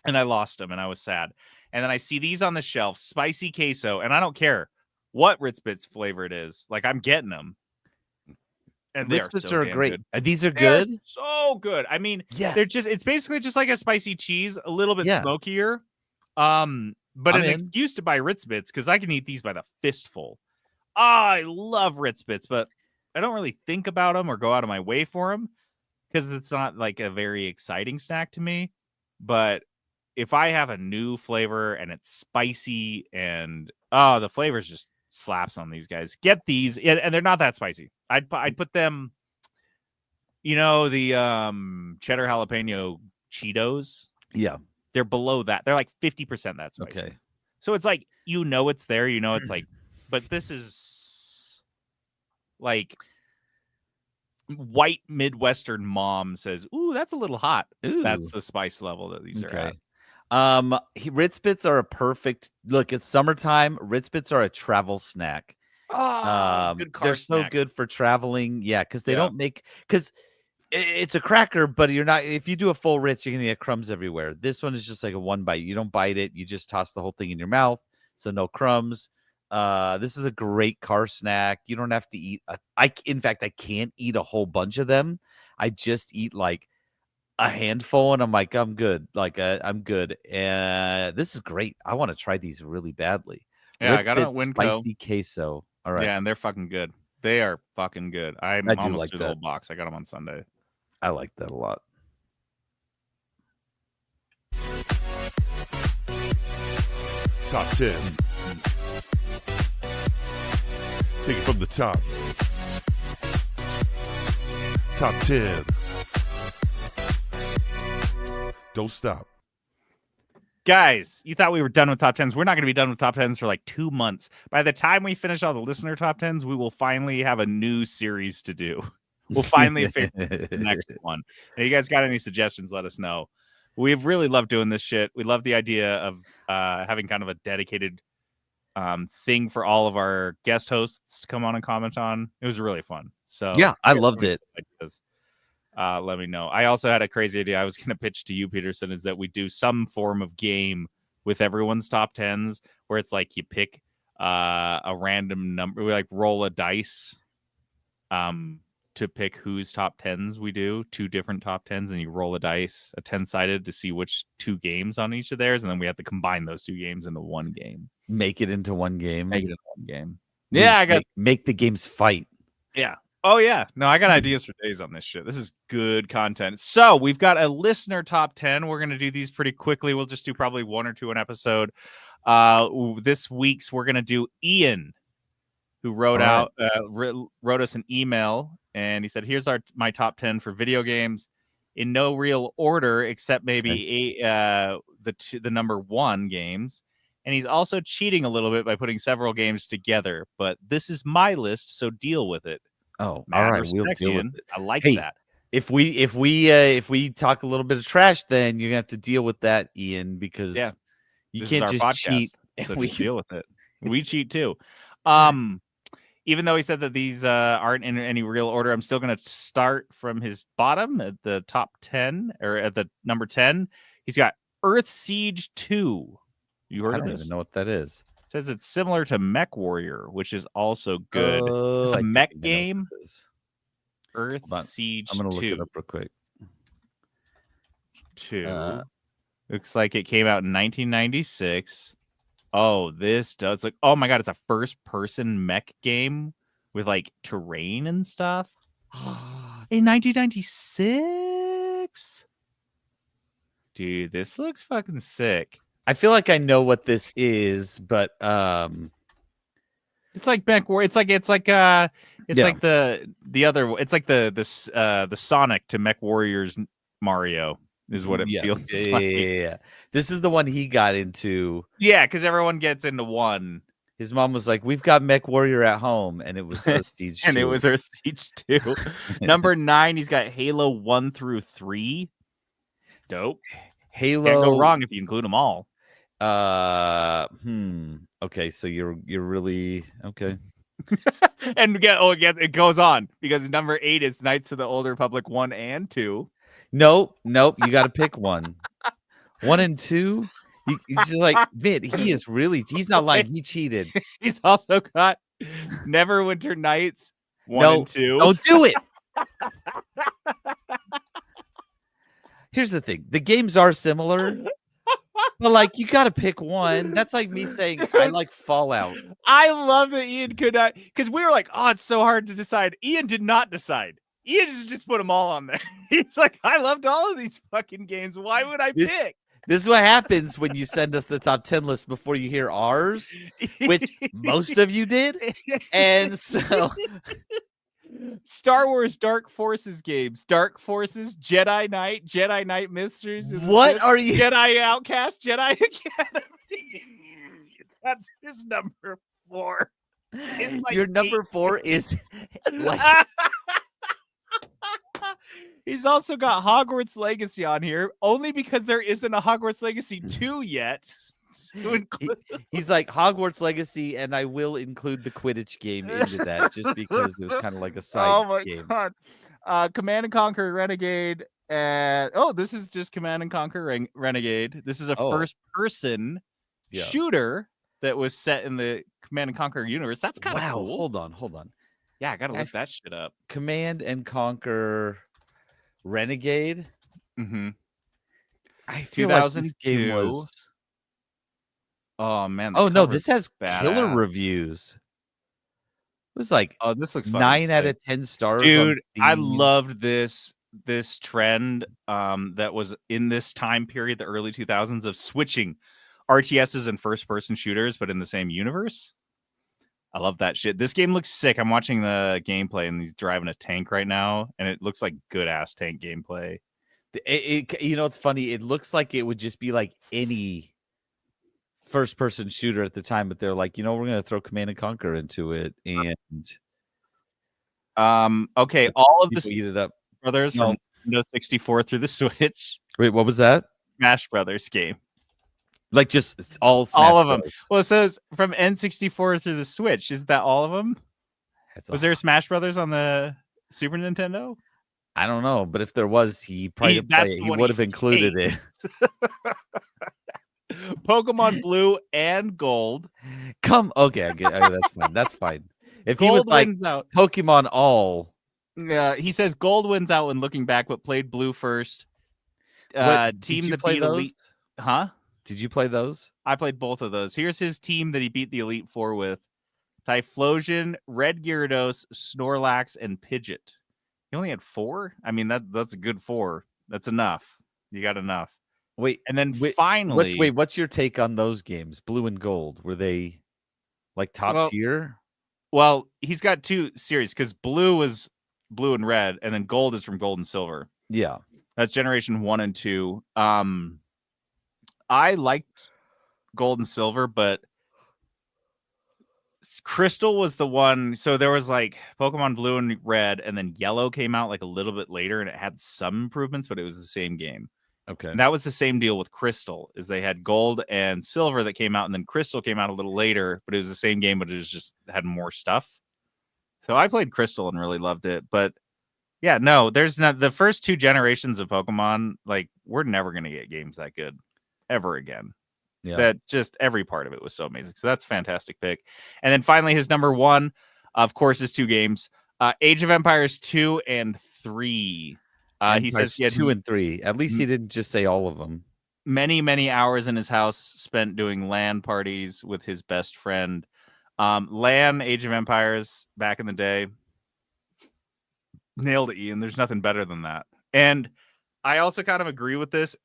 And I lost them, and I was sad. And then I see these on the shelf, spicy queso, and I don't care what Ritz Bits flavor it is. Like, I'm getting them. And Ritz Bits so are great. good. These are good. So good. I mean, yes. it's basically just like a spicy cheese, a little bit smokier. But an excuse to buy Ritz Bits because I can eat these by the fistful. I love Ritz Bits, but I don't really think about them or go out of my way for them because it's not like a very exciting snack to me. But if I have a new flavor and it's spicy and the flavors just slaps on these guys, get these, and they're not that spicy. I'd put them, the cheddar jalapeno Cheetos. Yeah, they're below that. They're like 50% that spicy. Okay, so it's like it's there. It's like, but this is like white Midwestern mom says, "Ooh, that's a little hot." Ooh. That's the spice level that these are at. Ritz Bits are a perfect look. It's summertime. Ritz Bits are a travel snack. Good car they're snack. so good for traveling. Yeah, because they don't make because it's a cracker, but you're not. If you do a full Ritz, you're gonna get crumbs everywhere. This one is just like a one bite. You don't bite it. You just toss the whole thing in your mouth, so no crumbs. This is a great car snack. You don't have to eat. In fact, I can't eat a whole bunch of them. I just eat like a handful, and I'm like, I'm good. Like, I'm good. This is great. I want to try these really badly. Yeah, Ritz I got it at Bits Winco. Spicy queso. All right. Yeah, and they're fucking good. They are fucking good. I'm I do almost like through the that. whole box. I got them on Sunday. I like that a lot. Top 10. Take it from the top. Top 10. Don't stop. Guys, you thought we were done with top 10s. We're not going to be done with top 10s for like 2 months. By the time we finish all the listener top 10s, we will finally have a new series to do. We'll finally finish the next one. Now, you guys got any suggestions, let us know. We've really loved doing this shit. We love the idea of having kind of a dedicated thing for all of our guest hosts to come on and comment on. It was really fun. So yeah, I loved it. Let me know. I also had a crazy idea I was going to pitch to you, Peterson, is that we do some form of game with everyone's top 10s where it's like you pick a random number. We like roll a dice to pick whose top 10s we do, 2 different top 10s, and you roll a dice, a 10-sided, to see which 2 games on each of theirs, and then we have to combine those 2 games into one game. Make it into one game. Make it into one game. Yeah, I got make the games fight. Yeah. Oh, yeah. No, I got ideas for days on this shit. This is good content. So we've got a listener top 10. We're going to do these pretty quickly. We'll just do probably one or two an episode. This week's we're going to do Ian, who wrote wrote us an email, and he said, here's my top 10 for video games in no real order, except maybe the number 1 games. And he's also cheating a little bit by putting several games together. But this is my list, so deal with it. Oh, Mad all right. respect, We'll deal Ian. with it. I like Hey, that. If we talk a little bit of trash, then you're gonna have to deal with that, Ian, because you This can't is our just podcast, cheat. so We just deal with it. We cheat too. Even though he said that these aren't in any real order, I'm still going to start from his bottom at the top 10 or at the number 10. He's got Earth Siege 2. You heard I of don't this? even know what that is. Says it's similar to Mech Warrior, which is also good. It's I a think mech I know what game. this is. Earth Hold on. Siege I'm gonna 2. look it up real quick. 2. Looks like it came out in 1996. Oh, this does look. Oh my god, it's a first-person mech game with like terrain and stuff. In 1996, dude, this looks fucking sick. I feel like I know what this is, but It's like Mech War. It's like Yeah. like the other. It's like the Sonic to Mech Warriors Mario is what it feels like. Yeah. This is the one he got into. Yeah, because everyone gets into one. His mom was like, "We've got Mech Warrior at home," and it was Earth Siege 2. And it was Earth Siege 2. Number 9, he's got Halo 1 through 3. Dope. Halo. Can't go wrong if you include them all. Okay, so you're really okay. And it goes on because number 8 is Knights of the Old Republic 1 and 2. Nope. You got to pick one. 1 and 2. He's just like, man, he's not lying. He cheated. He's also got Neverwinter Nights 1 and 2. Don't do it. Here's the thing. The games are similar, but like you got to pick one. That's like me saying I like Fallout. I love that Ian could not, because we were like, oh, it's so hard to decide. Ian did not decide. Ian just put them all on there. He's like, I loved all of these fucking games. Why would I pick? This is what happens when you send us the top 10 list before you hear ours, which most of you did. And so Star Wars Dark Forces games, Dark Forces, Jedi Knight Mysteries. What are you? Jedi Outcast, Jedi Academy. That's his number 4. Like your number 4 is like He's also got Hogwarts Legacy on here, only because there isn't a Hogwarts Legacy 2 yet. He's like Hogwarts Legacy, and I will include the Quidditch game into that just because it was kind of like a side game. God. Command and Conquer Renegade. This is just Command and Conquer Renegade. This is a first-person shooter that was set in the Command and Conquer universe. That's kind of cool. Hold on. Yeah, I gotta look that shit up. Command and Conquer Renegade. Mm-hmm. I feel like this game was. Oh man! Oh no, this has killer badass. Reviews. It was like, oh, this looks 9 out of 10 stars. Dude, I loved this trend that was in this time period, the early 2000s, of switching RTSs and first-person shooters, but in the same universe. I love that shit. This game looks sick. I'm watching the gameplay, and he's driving a tank right now, and it looks like good-ass tank gameplay. It's funny. It looks like it would just be like any first-person shooter at the time, but they're like, we're going to throw Command and Conquer into it, and okay, all of the eat it up. Brothers from Nintendo 64 through the Switch. Wait, what was that? Smash Brothers game. Like just all of them. Well, it says from N64 through the Switch. Is that all of them? Was there Smash Brothers on the Super Nintendo? I don't know, but if there was, he probably he would have included it. Pokemon Blue and Gold. Okay, I get that's fine. That's fine. If Gold he was like out. Pokemon All, he says Gold wins out when looking back, but played Blue first. Team that beat Elite. Huh? Did you play those? I played both of those. Here's his team that he beat the Elite Four with. Typhlosion, Red Gyarados, Snorlax, and Pidgeot. You only had 4? I mean, that's a good 4. That's enough. You got enough. Wait, And then finally... what's your take on those games? Blue and Gold, were they like top tier? Well, he's got 2 series because Blue is Blue and Red, and then Gold is from Gold and Silver. Yeah. That's generation 1 and 2. I liked Gold and Silver, but Crystal was the one. So there was like Pokemon Blue and Red, and then Yellow came out like a little bit later, and it had some improvements, but it was the same game. Okay. And that was the same deal with Crystal, is they had Gold and Silver that came out, and then Crystal came out a little later, but it was the same game, but it was just had more stuff. So I played Crystal and really loved it. But yeah, no, there's not the first 2 generations of Pokemon. Like, we're never going to get games that good ever again. Yeah. That just every part of it was so amazing. So that's a fantastic pick. And then finally, his number 1, of course, is 2 games. Age of Empires 2 and 3. He says he had 2 and 3. At least he didn't just say all of them. Many, many hours in his house spent doing LAN parties with his best friend. LAN, Age of Empires, back in the day. Nailed it, Ian. There's nothing better than that. And I also kind of agree with this.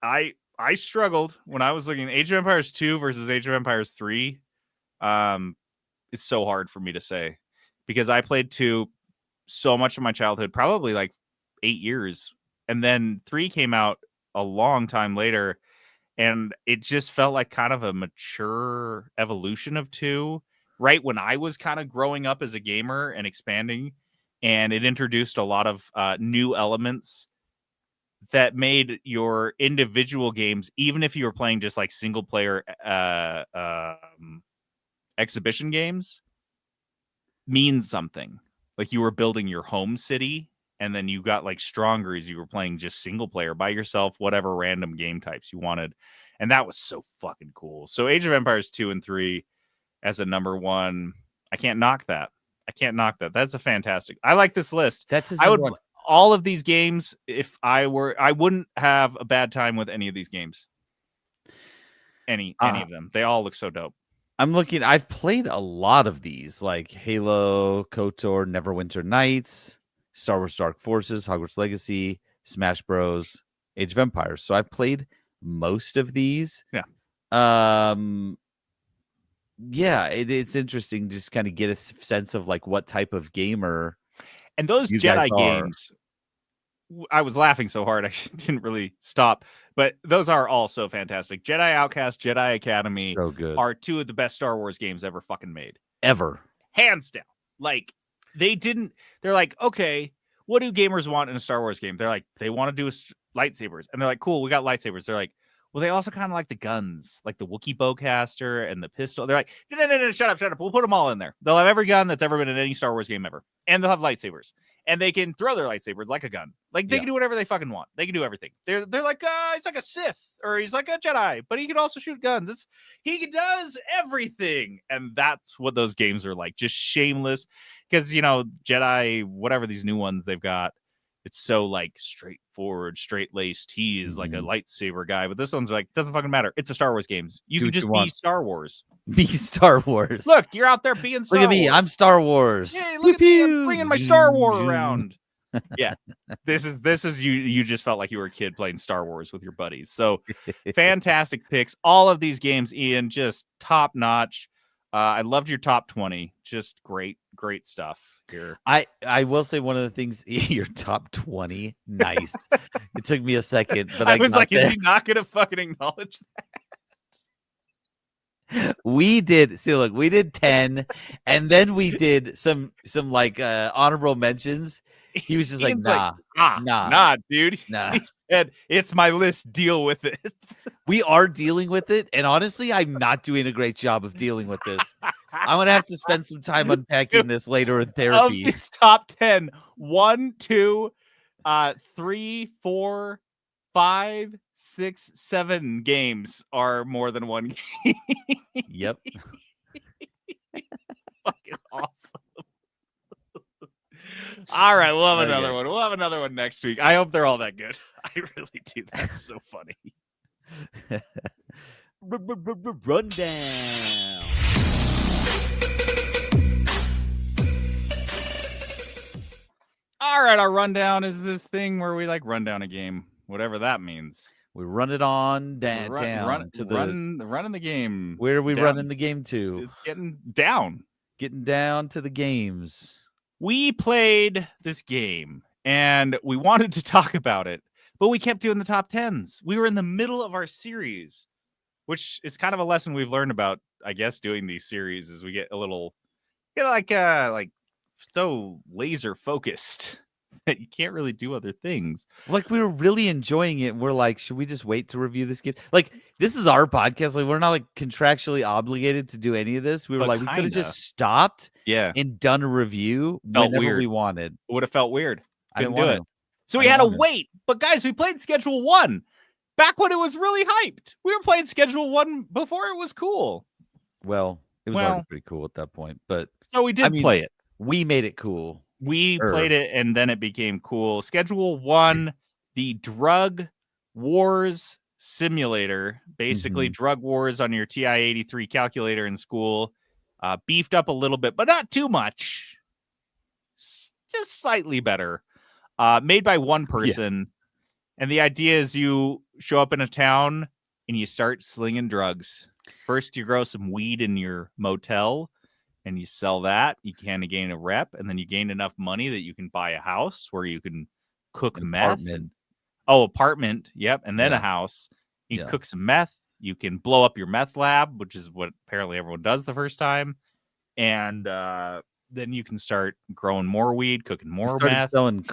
I struggled when I was looking at Age of Empires 2 versus Age of Empires 3. It's so hard for me to say because I played 2 so much of my childhood, probably like 8 years. And then 3 came out a long time later, and it just felt like kind of a mature evolution of 2, right when I was kind of growing up as a gamer and expanding, and it introduced a lot of new elements that made your individual games, even if you were playing just like single player exhibition games, mean something. Like you were building your home city, and then you got like stronger as you were playing just single player by yourself, whatever random game types you wanted. And that was so fucking cool. So Age of Empires 2 and 3 as a number 1, I can't knock that. That's a fantastic. I like this list. That's his I would 1. All of these games, if I wouldn't have a bad time with any of these games. Any of them. They all look so dope. I'm looking. I've played a lot of these, like Halo, KOTOR, NeverWinter Nights, Star Wars Dark Forces, Hogwarts Legacy, Smash Bros, Age of Empires. So I've played most of these. Yeah. Yeah, it's interesting to just kind of get a sense of like what type of gamer. And those Jedi games, I was laughing so hard I didn't really stop. But those are all so fantastic. Jedi Outcast, Jedi Academy So good. are 2 of the best Star Wars games ever fucking made. Ever. Hands down. Like, they're like, okay, what do gamers want in a Star Wars game? They're like, they want to do lightsabers. And they're like, cool, we got lightsabers. They're like, well, they also kind of like the guns, like the Wookiee bowcaster and the pistol. They're like, no, shut up. We'll put them all in there. They'll have every gun that's ever been in any Star Wars game ever. And they'll have lightsabers. And they can throw their lightsabers like a gun. Like, they can do whatever they fucking want. They can do everything. They're like, he's like a Sith, or he's like a Jedi, but he can also shoot guns. He does everything. And that's what those games are like. Just shameless. Because, Jedi, whatever these new ones they've got, it's so like straightforward, straight-laced. He is like a lightsaber guy, but this one's like, doesn't fucking matter. It's a Star Wars games. You can just be Star Wars. Be Star Wars. Look, you're out there being Star Wars. Look at me. I'm Star Wars. Hey, look at me. I'm bringing my Star Wars around. Yeah, this is you. You just felt like you were a kid playing Star Wars with your buddies. So fantastic picks. All of these games, Ian, just top notch. I loved your top 20. Just great stuff here. I will say one of the things, your top 20, nice. It took me a second, but I was like, there. Is he not gonna fucking acknowledge that? We did 10, and then we did some like honorable mentions. He was just like, Ian's nah, dude. Nah. He said, it's my list. Deal with it. We are dealing with it, and honestly, I'm not doing a great job of dealing with this. I'm gonna have to spend some time unpacking this later in therapy. Of this top 10, 1, 2, 3, 4, 5, 6, 7 games are more than one game. Yep. Fucking awesome. All right, we'll have another one. We'll have another one next week. I hope they're all that good. I really do. That's so funny. Rundown. All right, our rundown is this thing where we like run down a game, whatever that means. We run it on We're down to the. running the game. Where are we down. running the game to? It's getting down. Getting down to the games. We played this game and we wanted to talk about it, but we kept doing the top 10s. We were in the middle of our series, which is kind of a lesson we've learned about, I guess, doing these series is we get a little like so laser focused that you can't really do other things. Like we were really enjoying it. And we're like, should we just wait to review this game? Like this is our podcast. Like we're not like contractually obligated to do any of this. We were But like, we could have kinda. just stopped Yeah. and done a review Felt whenever weird. we wanted. It would have felt weird. I didn't Couldn't do want it. to. So I we had to don't wanna. wait. But guys, we played Schedule 1 back when it was really hyped. We were playing Schedule 1 before it was cool. Well, it was Well- already pretty cool at that point. But So we did mean, play it. we made it cool. We Sure. played it and then it became cool. Schedule 1, the Drug Wars Simulator, basically drug wars on your TI-83 calculator in school, beefed up a little bit, but not too much. Just slightly better. Made by one person. And the idea is you show up in a town and you start slinging drugs. First, you grow some weed in your motel and you sell that. You kind of gain a rep, and then you gain enough money that you can buy a house where you can cook An meth. apartment. Apartment. Yep. And then a Yeah. house. You Yeah. cook some meth. You can blow up your meth lab, which is what apparently everyone does the first time. And then you can start growing more weed, cooking We more started meth. selling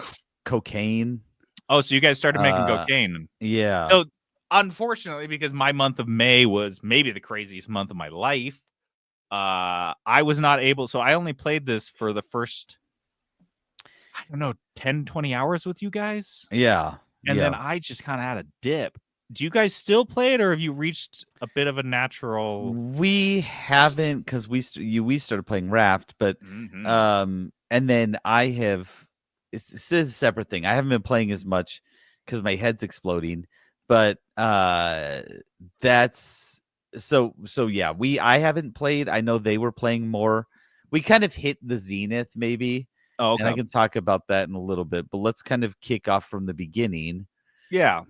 cocaine. Oh, so you guys started making Uh, cocaine. Yeah. So unfortunately, because my month of May was maybe the craziest month of my life, I was not able. So I only played this for the first, I don't know, 10, 20 hours with you guys. yeah. And yeah. then I just kind of had a dip. Do you guys still play it, or have you reached a bit of a natural? We haven't because we started playing Raft, but Mhm. and then I have this is a separate thing. I haven't been playing as much because my head's exploding, but that's so yeah. I haven't played. I know they were playing more. We kind of hit the zenith maybe, Oh, and I okay. can talk about that in a little bit. But let's kind of kick off from the beginning. Yeah.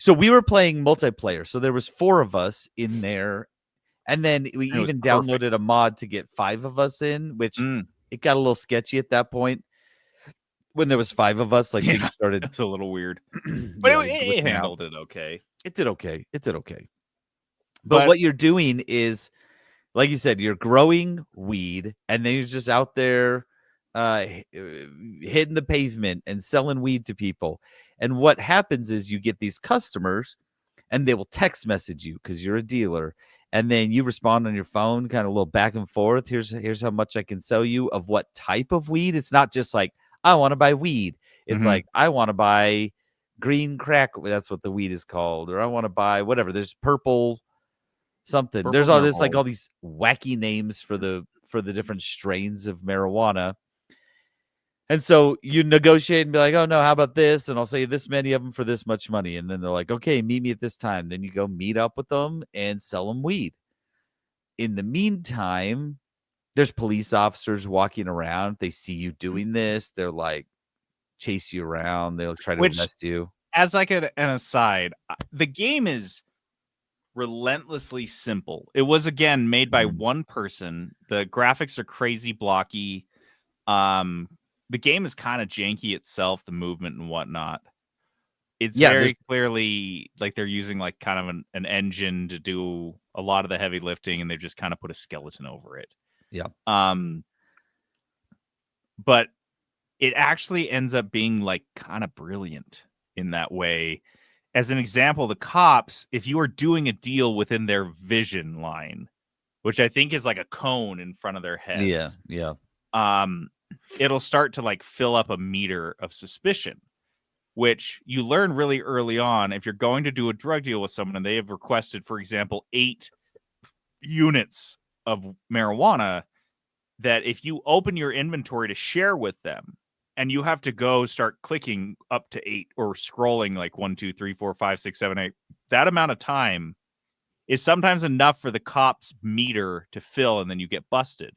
So we were playing multiplayer. So there was 4 of us in there. And then we It was even perfect. downloaded a mod to get 5 of us in, which Mm, it got a little sketchy at that point. When there was 5 of us, like Yeah. things started. it's a little weird, but yeah, it glitching out. handled it okay. It did okay. It did okay. But But- what you're doing is, like you said, you're growing weed, and then you're just out there hitting the pavement and selling weed to people. And what happens is you get these customers, and they will text message you because you're a dealer, and then you respond on your phone, kind of a little back and forth. Here's how much I can sell you of what type of weed. It's not just like I want to buy weed. It's Mhm. like I want to buy green crack. That's what the weed is called, or I want to buy whatever. There's purple something. Purple There's all this like marijuana. all these wacky names for the different strains of marijuana. And so you negotiate and be like, oh no, how about this? And I'll say this many of them for this much money. And then they're like, okay, meet me at this time. Then you go meet up with them and sell them weed. In the meantime, there's police officers walking around. They see you doing this. They're like, chase you around. They'll try to Which- arrest you. As like an aside, the game is relentlessly simple. It was again made by one person. The graphics are crazy blocky. The game is kind of janky itself, the movement and whatnot. It's Yeah, very there's- clearly like they're using like kind of an engine to do a lot of the heavy lifting, and they've just kind of put a skeleton over it. Yeah. But it actually ends up being like kind of brilliant in that way. As an example, the cops, if you are doing a deal within their vision line, which I think is like a cone in front of their heads, Yeah. it'll start to like fill up a meter of suspicion, which you learn really early on. If you're going to do a drug deal with someone and they have requested, for example, 8 units of marijuana, that if you open your inventory to share with them and you have to go start clicking up to 8 or scrolling like 1, 2, 3, 4, 5, 6, 7, 8, that amount of time is sometimes enough for the cops meter to fill, and then you get busted.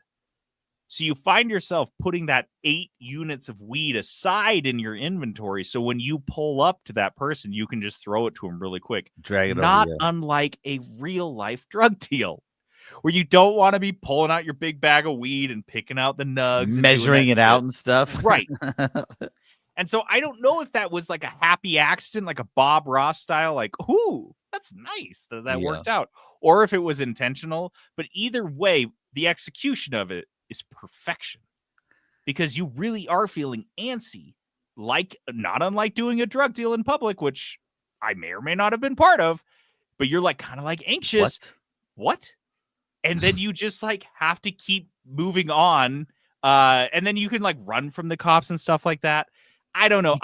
So you find yourself putting that 8 units of weed aside in your inventory. So when you pull up to that person, you can just throw it to them really quick. Drag it Not over you. unlike a real life drug deal where you don't want to be pulling out your big bag of weed and picking out the nugs, and Measuring doing it that out shit. and stuff. Right. And so I don't know if that was like a happy accident, like a Bob Ross style, like, ooh, that's nice that worked out, or if it was intentional. But either way, the execution of it is perfection, because you really are feeling antsy, like not unlike doing a drug deal in public, which I may or may not have been part of, but you're like kind of like anxious. What? And then you just like have to keep moving on. And then you can like run from the cops and stuff like that. I don't know.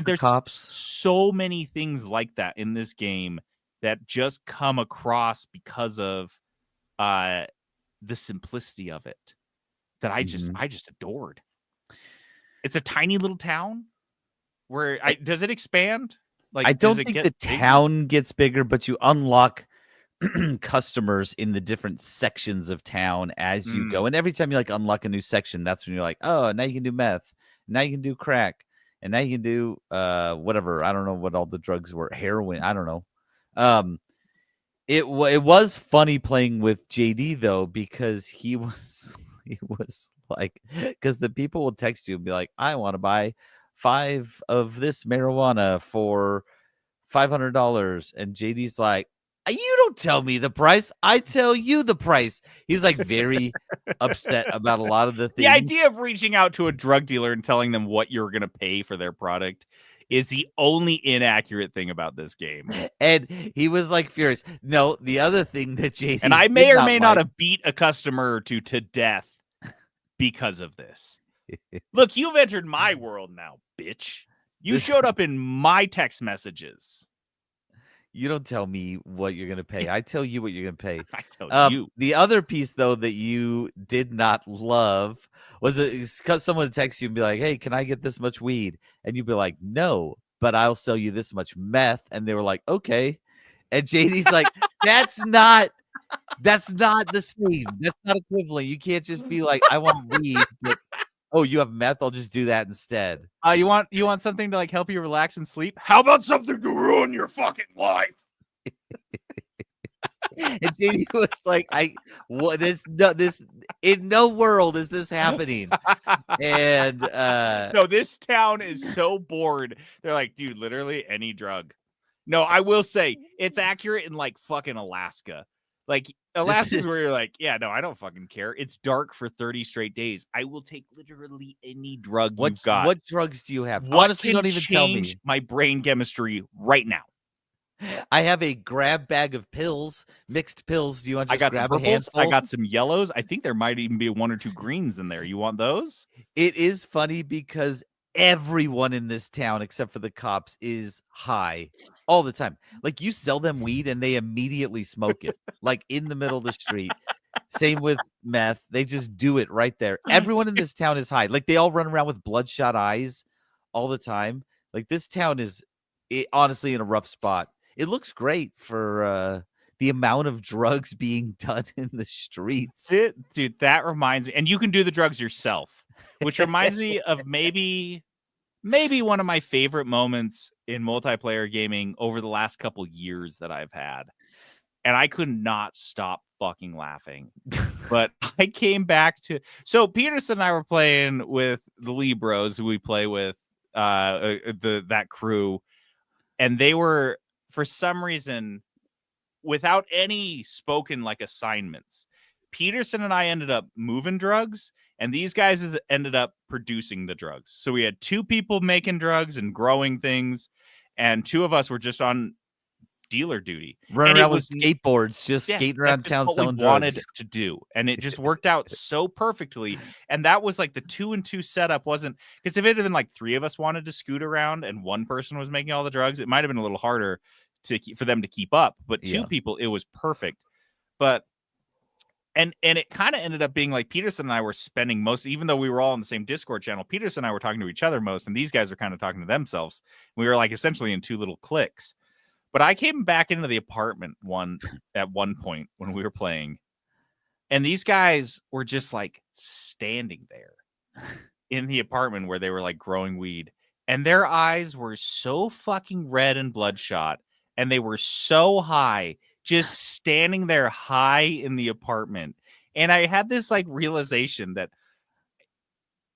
There's cops. so many things like that in this game that just come across because of the simplicity of it that I just adored. It's a tiny little town where does it expand? Like, I don't think the bigger? town gets bigger, but you unlock customers in the different sections of town as you go. And every time you like unlock a new section, that's when you're like, oh, now you can do meth. Now you can do crack. And now you can do whatever. I don't know what all the drugs were. Heroin. I don't know. It was funny playing with JD though, because he was like, because the people will text you and be like, I want to buy 5 of this marijuana for $500, and JD's like, you don't tell me the price, I tell you the price. He's like very upset about a lot of the things. The idea of reaching out to a drug dealer and telling them what you're going to pay for their product is the only inaccurate thing about this game. And he was like furious. No, the other thing that JD and I may or may not have beat a customer to death because of this. Look, you've entered my world now, bitch. You showed up in my text messages. You don't tell me what you're going to pay. I tell you what you're going to pay. I tell you. The other piece, though, that you did not love was because someone would text you and be like, hey, can I get this much weed? And you'd be like, no, but I'll sell you this much meth. And they were like, okay. And JD's like, that's not the same. That's not equivalent. You can't just be like, I want weed, but oh, you have meth? I'll just do that instead. You want something to like help you relax and sleep? How about something to ruin your fucking life? And JD was like, this in no world is this happening. And no, this town is so bored. They're like, dude, literally any drug. No, I will say it's accurate in like fucking Alaska. Like Alaska's where you're like, yeah, no, I don't fucking care. It's dark for 30 straight days. I will take literally any drug you've got. What drugs do you have? What Honestly, don't even tell me. My brain chemistry right now. I have a grab bag of pills, mixed pills. Do you want to I got grab some a purples. handful? I got some yellows. I think there might even be 1 or 2 greens in there. You want those? It is funny because everyone in this town, except for the cops, is high all the time. Like, you sell them weed and they immediately smoke it, like in the middle of the street. Same with meth. They just do it right there. Everyone in this town is high. Like, they all run around with bloodshot eyes all the time. Like, this town is honestly in a rough spot. It looks great for the amount of drugs being done in the streets. Dude, that reminds me. And you can do the drugs yourself, which reminds me of maybe one of my favorite moments in multiplayer gaming over the last couple years that I've had. And I could not stop fucking laughing. But I came back to... So Peterson and I were playing with the Lee Bros, who we play with, that crew. And they were, for some reason, without any spoken like assignments, Peterson and I ended up moving drugs, and these guys ended up producing the drugs. So we had 2 people making drugs and growing things, and 2 of us were just on dealer duty, running around with skateboards, just skating around town selling drugs. Wanted to do, and it just worked out so perfectly. And that was like the 2 and 2 setup wasn't, because if it had been like 3 of us wanted to scoot around and 1 person was making all the drugs, it might have been a little harder for them to keep up. But 2 people, it was perfect. But and it kind of ended up being like Peterson and I were spending most, even though we were all on the same Discord channel, Peterson and I were talking to each other most, and these guys were kind of talking to themselves. We were like essentially in 2 little cliques. But I came back into the apartment at one point when we were playing, And these guys were just like standing there in the apartment where they were like growing weed. And their eyes were so fucking red and bloodshot. And they were so high, just standing there high in the apartment. And I had this like realization that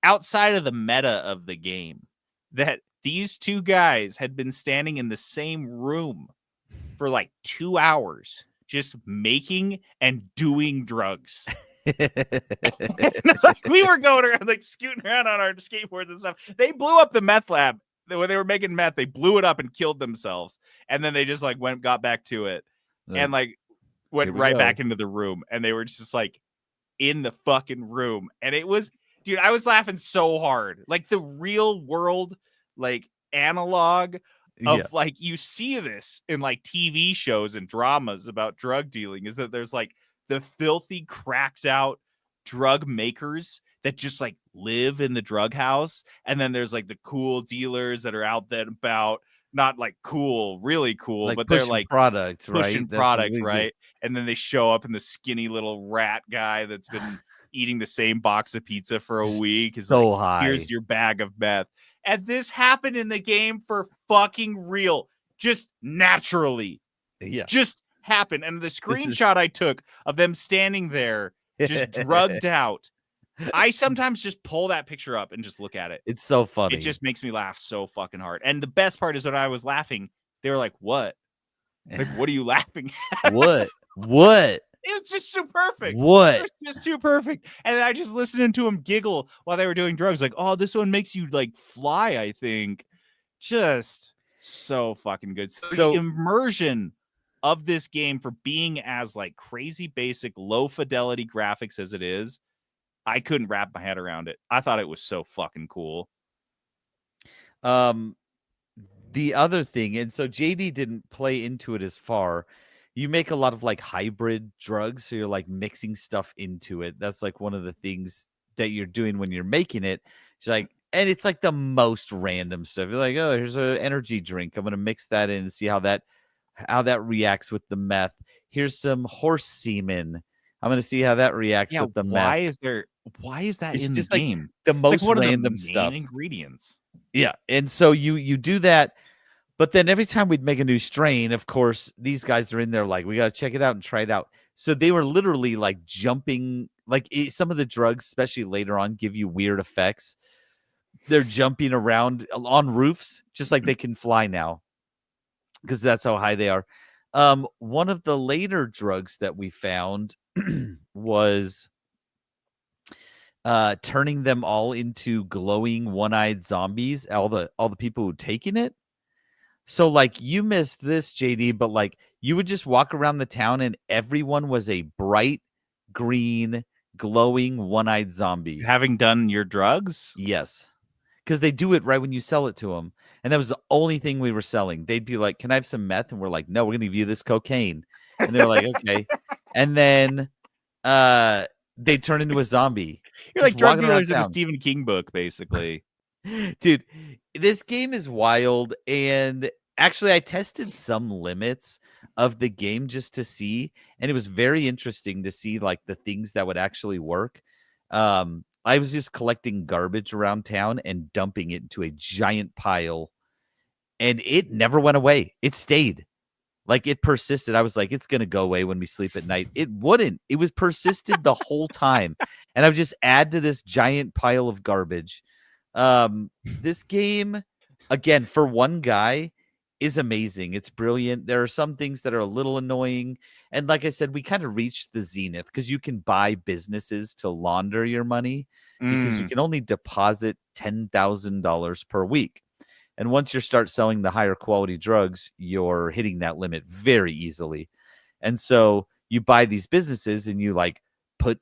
outside of the meta of the game, that these two guys had been standing in the same room for like 2 hours, just making and doing drugs. Like, we were going around, like scooting around on our skateboards and stuff. They blew up the meth lab when they were making meth. They blew it up and killed themselves, and then they just like got back to it, and like went right back into the room, and they were just like in the fucking room, and it was, dude, I was laughing so hard, like the real world, like analog of like, you see this in like TV shows and dramas about drug dealing, is that there's like the filthy, cracked out drug makers that just like live in the drug house. And then there's like the cool dealers that are out there about, not like cool, really cool, like but they're like product, pushing right? product, right? And then they show up, and the skinny little rat guy that's been eating the same box of pizza for a week is so like, high. here's your bag of meth. And this happened in the game for fucking real, just naturally. Just happened. And the screenshot I took of them standing there, just drugged out, I sometimes just pull that picture up and just look at it. It's so funny. It just makes me laugh so fucking hard. And the best part is when I was laughing, they were like, what? Like, what are you laughing at? What? It was just too perfect. What? It was just too perfect. And I just listening to them giggle while they were doing drugs. Like, oh, this one makes you like fly, I think. Just so fucking good. So the immersion of this game, for being as like crazy basic, low fidelity graphics as it is, I couldn't wrap my head around it. I thought it was so fucking cool. The other thing, and so JD didn't play into it as far. You make a lot of like hybrid drugs, so you're like mixing stuff into it. That's like one of the things that you're doing when you're making it. It's like, and it's like the most random stuff. You're like, oh, here's an energy drink. I'm gonna mix that in and see how that reacts with the meth. Here's some horse semen. I'm gonna see how that reacts with the meth. Why is that It's in just the like game? the It's most like one random of the stuff. main ingredients. Yeah, and so you do that, but then every time we'd make a new strain, of course, these guys are in there like, we got to check it out and try it out. So they were literally like jumping, like some of the drugs, especially later on, give you weird effects. They're jumping around on roofs, just like they can fly now, because that's how high they are. One of the later drugs that we found was turning them all into glowing one-eyed zombies, all the people who taken it. So like, you missed this, JD, but like, you would just walk around the town and everyone was a bright green glowing one-eyed zombie. Having done your drugs? Yes, because they do it right when you sell it to them, and that was the only thing we were selling. They'd be like, can I have some meth? And we're like, no, we're gonna give you this cocaine. And they're like, okay. And then they turn into a zombie. You're like drug walking around dealers in a town. Stephen King book, basically. Dude, this game is wild. And actually, I tested some limits of the game just to see, and it was very interesting to see like the things that would actually work. I was just collecting garbage around town and dumping it into a giant pile, and it never went away. It stayed. Like, it persisted. I was like, it's going to go away when we sleep at night. It wouldn't. It was persisted the whole time. And I would just add to this giant pile of garbage. This game, again, for one guy, is amazing. It's brilliant. There are some things that are a little annoying. And like I said, we kind of reached the zenith because you can buy businesses to launder your money because you can only deposit $10,000 per week. And once you start selling the higher quality drugs, you're hitting that limit very easily. And so you buy these businesses and you like put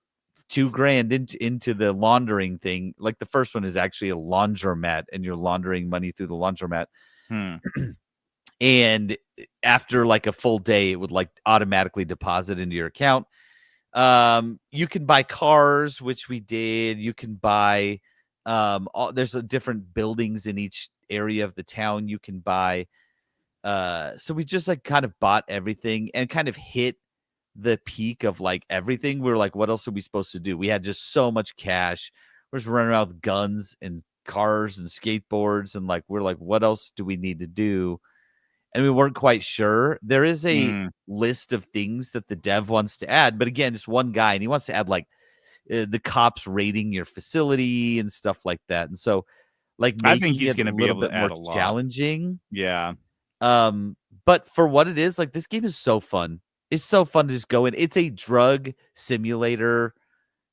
$2,000 into the laundering thing. Like, the first one is actually a laundromat, and you're laundering money through the laundromat. And after like a full day, it would like automatically deposit into your account. You can buy cars, which we did. You can buy, there's different buildings in each area of the town you can buy. So we just like kind of bought everything and kind of hit the peak of like everything, we were like, what else are we supposed to do? We had just so much cash. We're just running around with guns and cars and skateboards, and like we're like, what else do we need to do? And we weren't quite sure. There is a list of things that the dev wants to add, but again, just one guy, and he wants to add like the cops raiding your facility and stuff like that. And so, like, I think making he's it going a to be little able to bit add more a lot. challenging. Yeah. But for what it is, like, this game is so fun. It's so fun to just go in. It's a drug simulator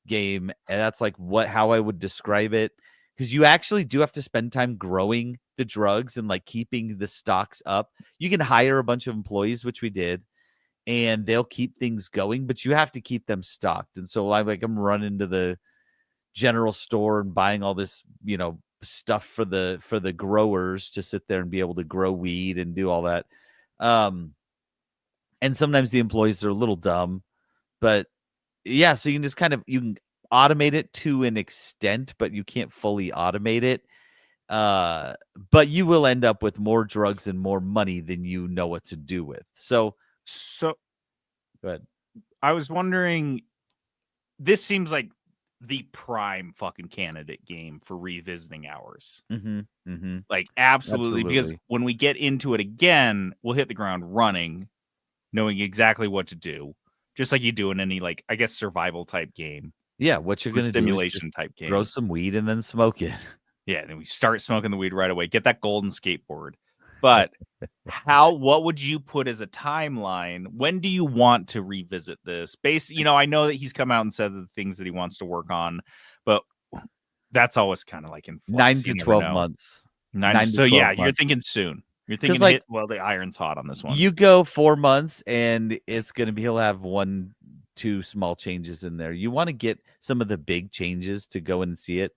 game, and that's like how I would describe it, because you actually do have to spend time growing the drugs and like keeping the stocks up. You can hire a bunch of employees, which we did, and they'll keep things going, but you have to keep them stocked. And so I'm running to the general store and buying all this, stuff for the growers to sit there and be able to grow weed and do all that. And sometimes the employees are a little dumb, but yeah, so you can just you can automate it to an extent, but you can't fully automate it. But you will end up with more drugs and more money than you know what to do with. So go ahead. I was wondering, this seems like the prime fucking candidate game for revisiting hours. Like, absolutely, because when we get into it again, we'll hit the ground running, knowing exactly what to do, just like you do in any, like, I guess, survival type game. Yeah, what you're going to do is simulation type game. Grow some weed and then smoke it. Yeah, then we start smoking the weed right away. Get that golden skateboard. But what would you put as a timeline? When do you want to revisit this? I know that he's come out and said the things that he wants to work on, but that's always kind of like in flux. 9 to 12 months. So yeah, you're thinking soon. You're thinking the iron's hot on this one. You go 4 months and he'll have 1-2 small changes in there. You want to get some of the big changes to go in and see it.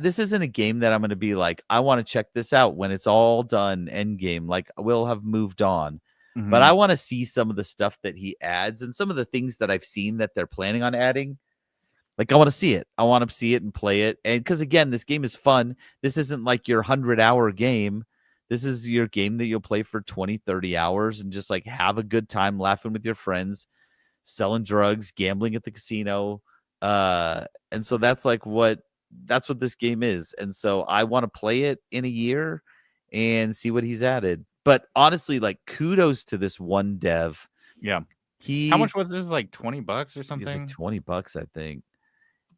This isn't a game that I'm going to be like, I want to check this out when it's all done end game. Like, we'll have moved on. But I want to see some of the stuff that he adds and some of the things that I've seen that they're planning on adding. Like, I want to see it. I want to see it and play it. And because, again, this game is fun. This isn't like your 100-hour game. This is your game that you'll play for 20, 30 hours and just like have a good time laughing with your friends, selling drugs, gambling at the casino. And so that's what this game is. And so I want to play it in a year and see what he's added. But honestly, like, kudos to this one dev. Yeah. How much was this? Like $20 or something? It was like $20, I think.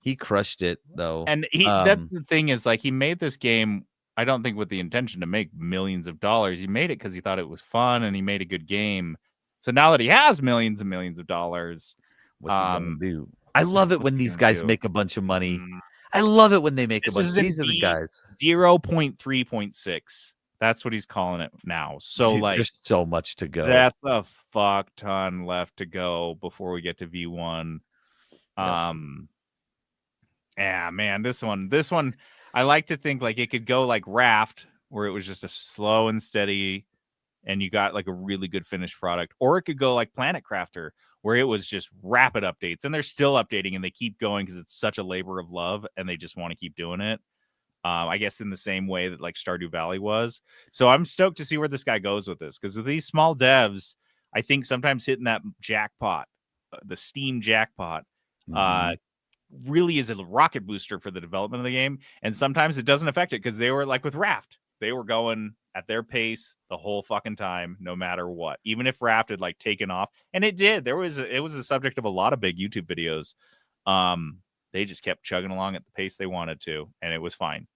He crushed it though. And that's the thing is, like, he made this game, I don't think with the intention to make millions of dollars. He made it because he thought it was fun and he made a good game. So now that he has millions and millions of dollars, what's he gonna do? I love it when these guys make a bunch of money. I love it when they make a bunch. These are the guys. 0.3.6. That's what he's calling it now. So, dude, like, there's so much to go. That's a fuck ton left to go before we get to V1. Yep. Yeah, man, this one, I like to think like it could go like Raft, where it was just a slow and steady, and you got like a really good finished product, or it could go like Planet Crafter, where it was just rapid updates, and they're still updating and they keep going because it's such a labor of love and they just want to keep doing it. I guess in the same way that like Stardew Valley was. So I'm stoked to see where this guy goes with this, because with these small devs, I think sometimes hitting that jackpot, the Steam jackpot, really is a rocket booster for the development of the game. And sometimes it doesn't affect it, because they were like with Raft, they were going at their pace the whole fucking time, no matter what. Even if Raft had like taken off, and it did, it was the subject of a lot of big YouTube videos. They just kept chugging along at the pace they wanted to, and it was fine.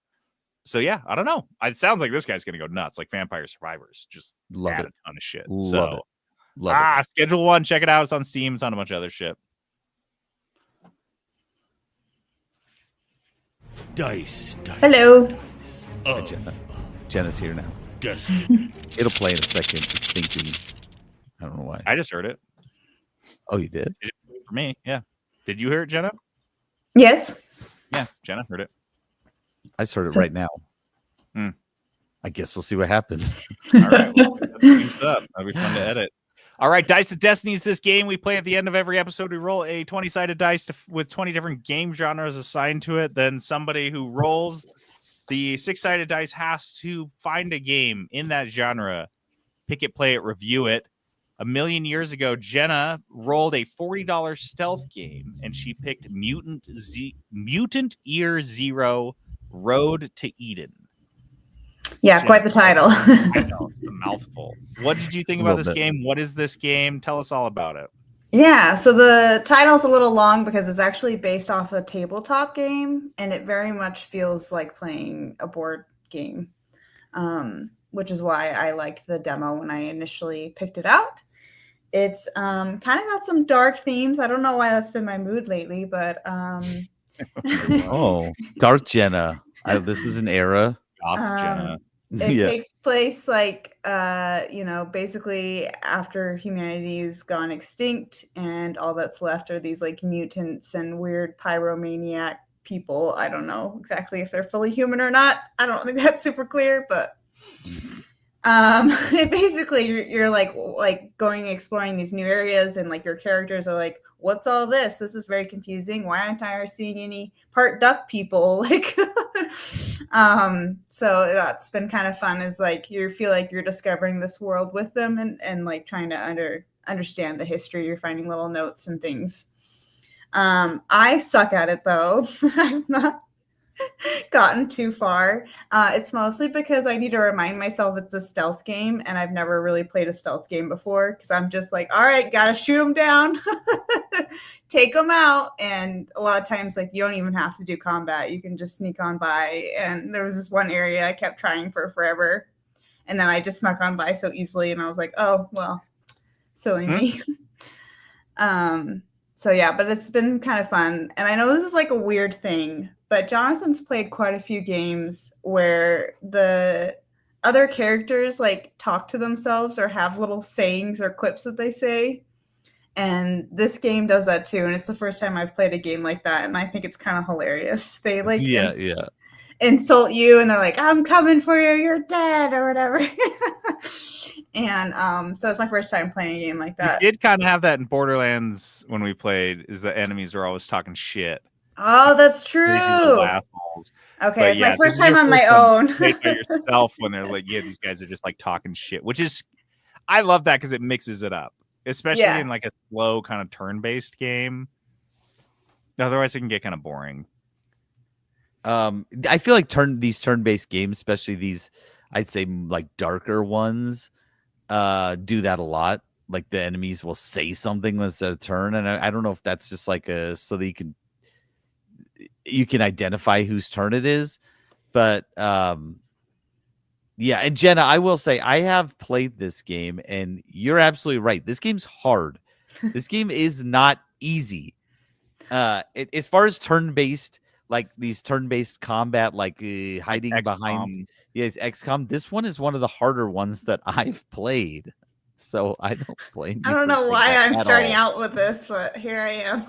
So yeah, I don't know. It sounds like this guy's gonna go nuts, like Vampire Survivors. Just add a ton of shit. Love it. Schedule 1, check it out. It's on Steam. It's on a bunch of other shit. Dice. Hello. Hi, Jenna. Jenna's here now. Destiny. It'll play in a second. It's thinking. I don't know why. I just heard it. Oh, you did? For me, yeah. Did you hear it, Jenna? Yes. Yeah, Jenna heard it. I just heard it right now. I guess we'll see what happens. All right. Well, that'll be fun to edit. All right, Dice of Destiny is this game we play at the end of every episode. We roll a 20-sided dice with 20 different game genres assigned to it. Then somebody who rolls the 6-sided dice has to find a game in that genre, pick it, play it, review it. A million years ago, Jenna rolled a $40 stealth game, and she picked Mutant Year Zero: Road to Eden. Yeah, Jenna, quite the title. I know, it's a mouthful. What did you think A about little this bit. game? What is this game? Tell us all about it. Yeah, so the title's a little long because it's actually based off a tabletop game, and it very much feels like playing a board game, which is why I liked the demo when I initially picked it out. It's kind of got some dark themes. I don't know why that's been my mood lately, but Oh, Dark Jenna. This is an era. Goth Jenna. It Yeah. takes place like basically after humanity's gone extinct, and all that's left are these like mutants and weird pyromaniac people. I don't know exactly if they're fully human or not. I don't think that's super clear, but basically you're like going exploring these new areas, and like your characters are like, what's all this? This is very confusing. Why aren't I seeing any part duck people? Like so that's been kind of fun, is like you feel like you're discovering this world with them, and like trying to understand the history. You're finding little notes and things. I suck at it though. I've not gotten too far. It's mostly because I need to remind myself it's a stealth game, and I've never really played a stealth game before, because I'm just like, all right, gotta shoot them down, take them out. And a lot of times, like, you don't even have to do combat. You can just sneak on by. And there was this one area I kept trying for forever, and then I just snuck on by so easily, and I was like, oh, well, silly me. So yeah, but it's been kind of fun. And I know this is like a weird thing, but Jonathan's played quite a few games where the other characters like talk to themselves or have little sayings or quips that they say. And this game does that too. And it's the first time I've played a game like that. And I think it's kind of hilarious. They like insult you, and they're like, I'm coming for you, you're dead, or whatever. And so it's my first time playing a game like that. We did kind of have that in Borderlands when we played, is the enemies were always talking shit. Oh, that's true. Assholes. Okay, But it's yeah, my first this is your time on my first time own. played by yourself, when they're like, yeah, these guys are just like talking shit, which is, I love that because it mixes it up, especially in like a slow kind of turn-based game. Otherwise, it can get kind of boring. I feel like these turn-based games, especially these, I'd say like darker ones, do that a lot. Like the enemies will say something instead of turn, and I don't know if that's just like so that you can identify whose turn it is. But yeah, and Jenna, I will say I have played this game, and you're absolutely right. This game's hard. This game is not easy. As far as turn-based, like these turn-based combat, like hiding behind, yes, XCOM. This one is one of the harder ones that I've played. So I don't blame you. I don't know why I'm starting out with this, but here I am.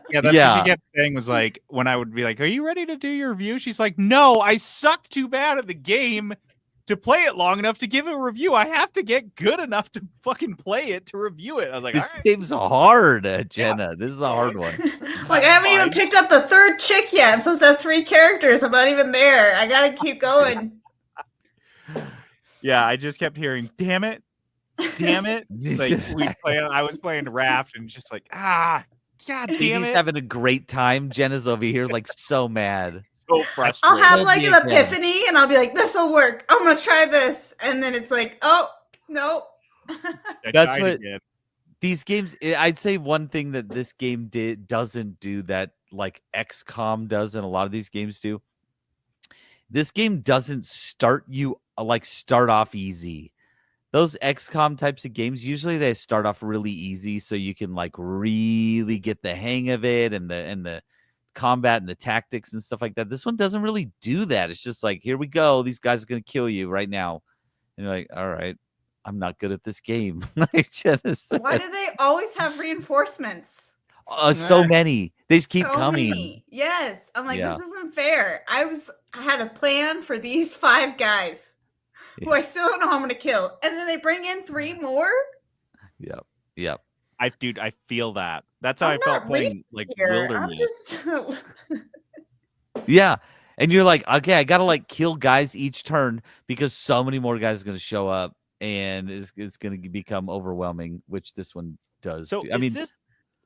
Yeah, that's what she kept saying, was like, when I would be like, are you ready to do your review? She's like, no, I suck too bad at the game to play it long enough to give a review. I have to get good enough to fucking play it to review it. I was like, this game's hard, Jenna. Yeah. This is a hard one. Like, I haven't even picked up the third chick yet. I'm supposed to have 3 characters. I'm not even there. I gotta keep going. Yeah, I just kept hearing, damn it. Like I was playing Raft, and just like, god damn it. He's having a great time. Jenna's over here like so mad. So frustrated. I'll have like an epiphany, and I'll be like, this will work. I'm gonna try this. And then it's like, oh, no. That's what these games, I'd say one thing that this game doesn't do that like XCOM does, and a lot of these games do. This game doesn't start off easy. Those XCOM types of games, usually they start off really easy, so you can like really get the hang of it, and the combat and the tactics and stuff like that. This one doesn't really do that. It's just like, here we go. These guys are going to kill you right now. And you're like, all right, I'm not good at this game. Like Jenna said. Why do they always have reinforcements? So many. They just keep coming. Many. Yes. I'm like, this isn't fair. I had a plan for these 5 guys who I still don't know how I'm going to kill. And then they bring in 3 more? Yep. I feel that. That's how I felt playing like Wilderness. Yeah. And you're like, okay, I got to like kill guys each turn because so many more guys are going to show up. and it's going to become overwhelming, which this one does. So too. is this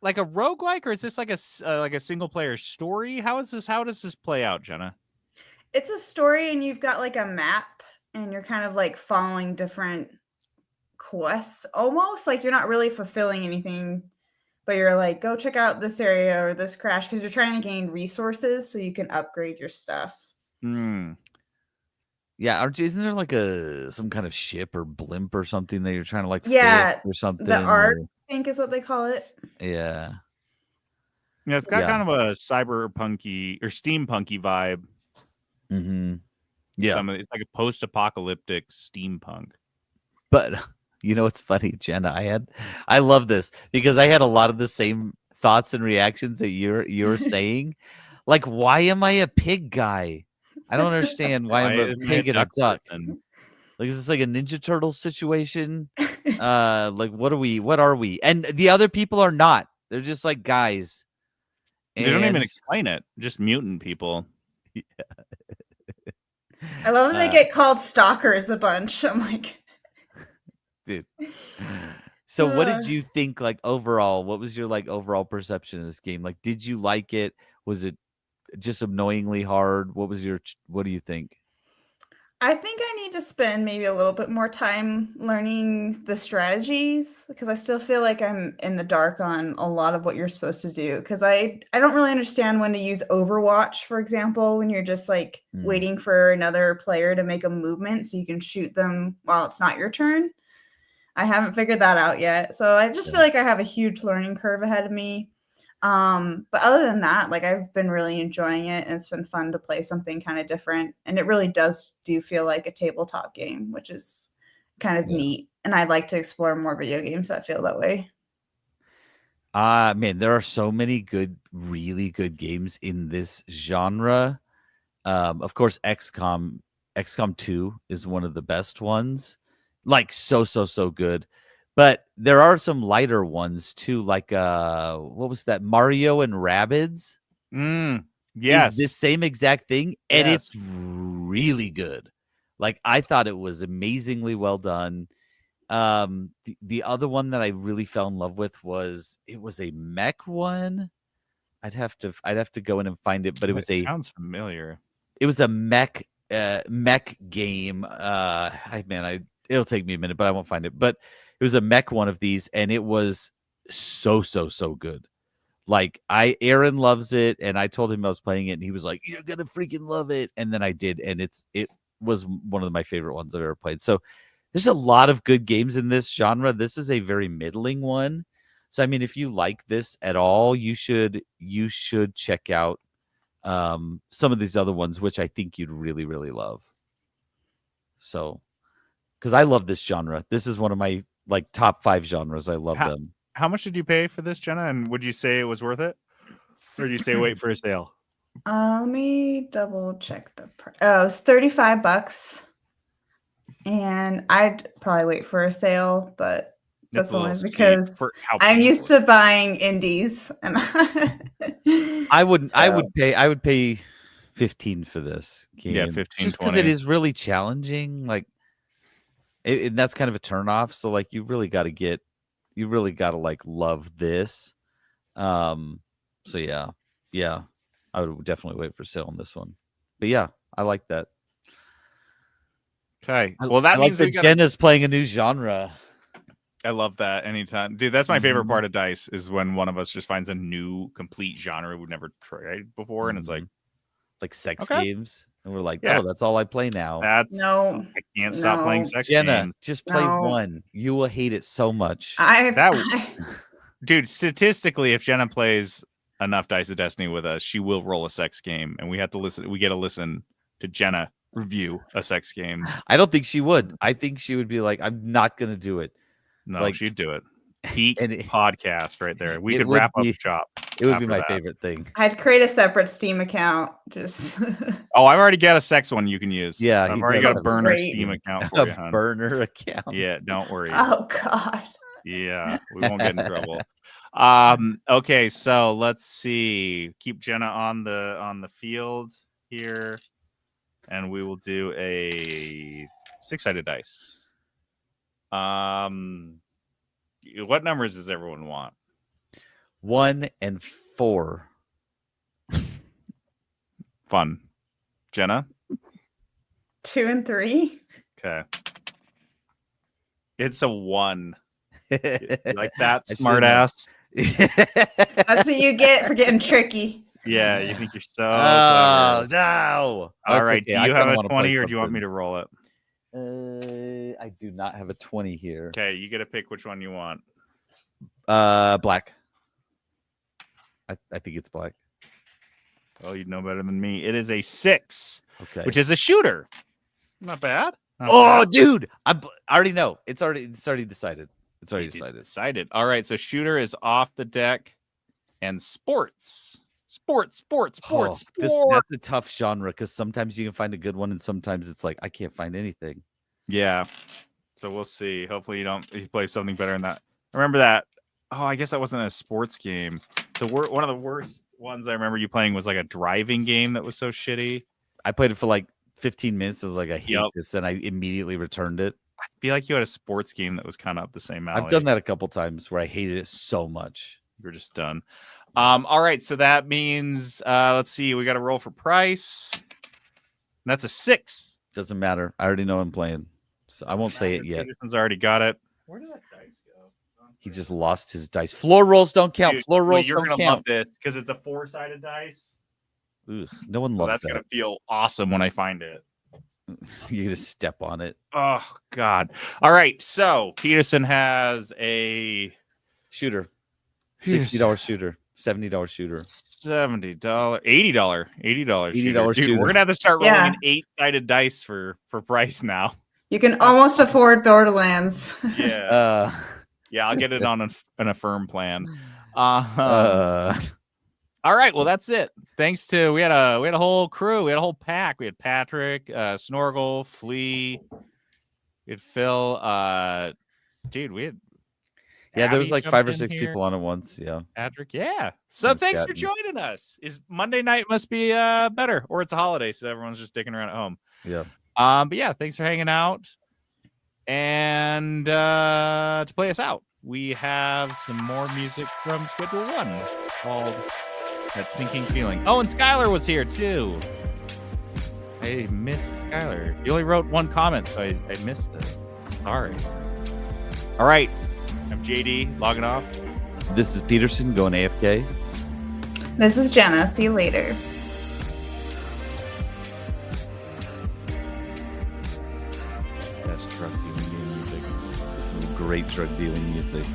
like a roguelike, or is this like a single player story? How does this play out, Jenna? It's a story, and you've got like a map, and you're kind of like following different quests, almost like you're not really fulfilling anything, but you're like, go check out this area or this crash, because you're trying to gain resources so you can upgrade your stuff. Yeah, isn't there like some kind of ship or blimp or something that you're trying to like Yeah, fix or something? the art, I think, is what they call it. Yeah. Yeah, it's got Yeah. kind of a cyberpunky or steampunky vibe. Mm-hmm. Yeah. It's like a post-apocalyptic steampunk. But you know what's funny, Jenna? I love this because I had a lot of the same thoughts and reactions that you're saying. Like, why am I a pig guy? I don't understand why I'm a pig and a duck. Like, is this like a Ninja Turtle situation? Like, what are we? And the other people are not. They're just like guys. They don't even explain it. Just mutant people. Yeah. I love that they get called stalkers a bunch. I'm like, dude. So what did you think, like, overall? What was your like overall perception of this game? Like, did you like it? Was it just annoyingly hard? What do you think? I think I need to spend maybe a little bit more time learning the strategies, because I still feel like I'm in the dark on a lot of what you're supposed to do. Because I don't really understand when to use Overwatch, for example, when you're just like waiting for another player to make a movement so you can shoot them while it's not your turn. I haven't figured that out yet. So I just feel like I have a huge learning curve ahead of me. But other than that, like, I've been really enjoying it, and it's been fun to play something kind of different, and it really do feel like a tabletop game, which is kind of neat. And I'd like to explore more video games that feel that way. Man, there are so many really good games in this genre. Of course, XCOM 2 is one of the best ones. Like, so good. But there are some lighter ones too, like what was that? Mario and Rabbids? Yes. Is this same exact thing, and it's really good. Like, I thought it was amazingly well done. The other one that I really fell in love with was a mech one. I'd have to go in and find it, but it sounds familiar. It was a mech game. It'll take me a minute, but I won't find it. But it was a mech one of these, and it was so good. Like, Aaron loves it, and I told him I was playing it, and he was like, "You're gonna freaking love it." And then I did, and it was one of my favorite ones I've ever played. So there's a lot of good games in this genre. This is a very middling one. So I mean, if you like this at all, you should check out some of these other ones, which I think you'd really, really love. So, because I love this genre. This is one of my like top 5 genres. I love them. How much did you pay for this, Jenna? And would you say it was worth it? Or do you say wait for a sale? Let me double check the price. Oh, it's $35. And I'd probably wait for a sale, but that's only because I'm used to buying indies. And I would pay 15 for this game. Yeah, 15, just because it is really challenging. Like, and that's kind of a turnoff. So like, you really got to like love this. So yeah, I would definitely wait for sale on this one. But yeah, I like that. Okay, well, that means that Jenna's playing a new genre. I love that anytime, dude. That's my favorite part of Dice, is when one of us just finds a new complete genre we've never tried before, and it's like sex games, and we're like, oh, that's all I play now. I can't stop playing sex games. Just play one. You will hate it so much. Dude, statistically, if Jenna plays enough Dice of Destiny with us, she will roll a sex game, and we get to listen to Jenna review a sex game. I don't think she would. I think she would be like, I'm not gonna do it. No, like, she'd do it. Peak podcast right there. We could wrap up shop. It would be my favorite thing. I'd create a separate Steam account. Just oh, I've already got a sex one you can use. Yeah, I've already got a burner Steam account for you, hon. Burner account. Yeah, don't worry. Oh God. Yeah, we won't get in trouble. Okay, so let's see. Keep Jenna on the field here, and we will do a 6-sided dice. What numbers does everyone want? 1 and 4. Fun. Jenna? 2 and 3. Okay. It's a 1. You like that, I smart ass? That's what you get for getting tricky. Yeah, you think you're so Oh, clever. no. All right, okay. do I you have kinda a wanna 20 play or do you want me something. to roll it? I do not have a 20 here. Okay, you get to pick which one you want. Black. I think it's black. Oh, you know better than me. It is a 6, Okay. which is a shooter. Not bad. Not Oh, bad. dude! I already know. It's already decided. It's already It is decided. decided. All right, so shooter is off the deck, and sports. Sports. That's a tough genre because sometimes you can find a good one, and sometimes it's like I can't find anything. Yeah. So we'll see. Hopefully you play something better than that. Remember that? Oh, I guess that wasn't a sports game. One of the worst ones I remember you playing was like a driving game that was so shitty. I played it for like 15 minutes. I was like, I hate Yep. this, and I immediately returned it. I feel like you had a sports game that was kind of up the same alley. I've done that a couple times where I hated it so much. You're just done. All right, so that means let's see, we got to roll for price. And that's a 6. Doesn't matter. I already know I'm playing, so I won't say it yet. Peterson's already got it. Where did that dice go? He just lost his dice. Floor rolls don't count. Dude, Floor rolls you're don't gonna love count. this because it's a 4-sided dice. Ugh, no one So loves that's that. gonna feel awesome when I find it. You're gonna step on it. Oh God! All right, so Peterson has a Shooter. $60 shooter. $70 shooter. $70, $80 $80 Dude, shooter. we're gonna have to start rolling Yeah. an 8-sided dice for price now. You can almost afford Borderlands. Yeah, yeah, I'll get it on a firm plan. All right, well that's it. Thanks to we had a whole crew, we had a whole pack. We had Patrick, Snorgle, Flea, we had Phil. Dude, we had there was Abby like jumped 5 or in 6 here. people on it once. Yeah. Patrick, yeah. So Thanks, thanks for Captain. joining us. Is Monday night must be better, or it's a holiday, so everyone's just dicking around at home. Yeah. But yeah, thanks for hanging out. And to play us out, we have some more music from Schedule 1 called That Thinking Feeling. Oh, and Skylar was here too. I missed Skylar. He only wrote 1 comment, so I missed it. Sorry. All right. I'm JD logging off. This is Peterson going AFK. This is Jenna. See you later. Best drug dealing music. Some great drug dealing music.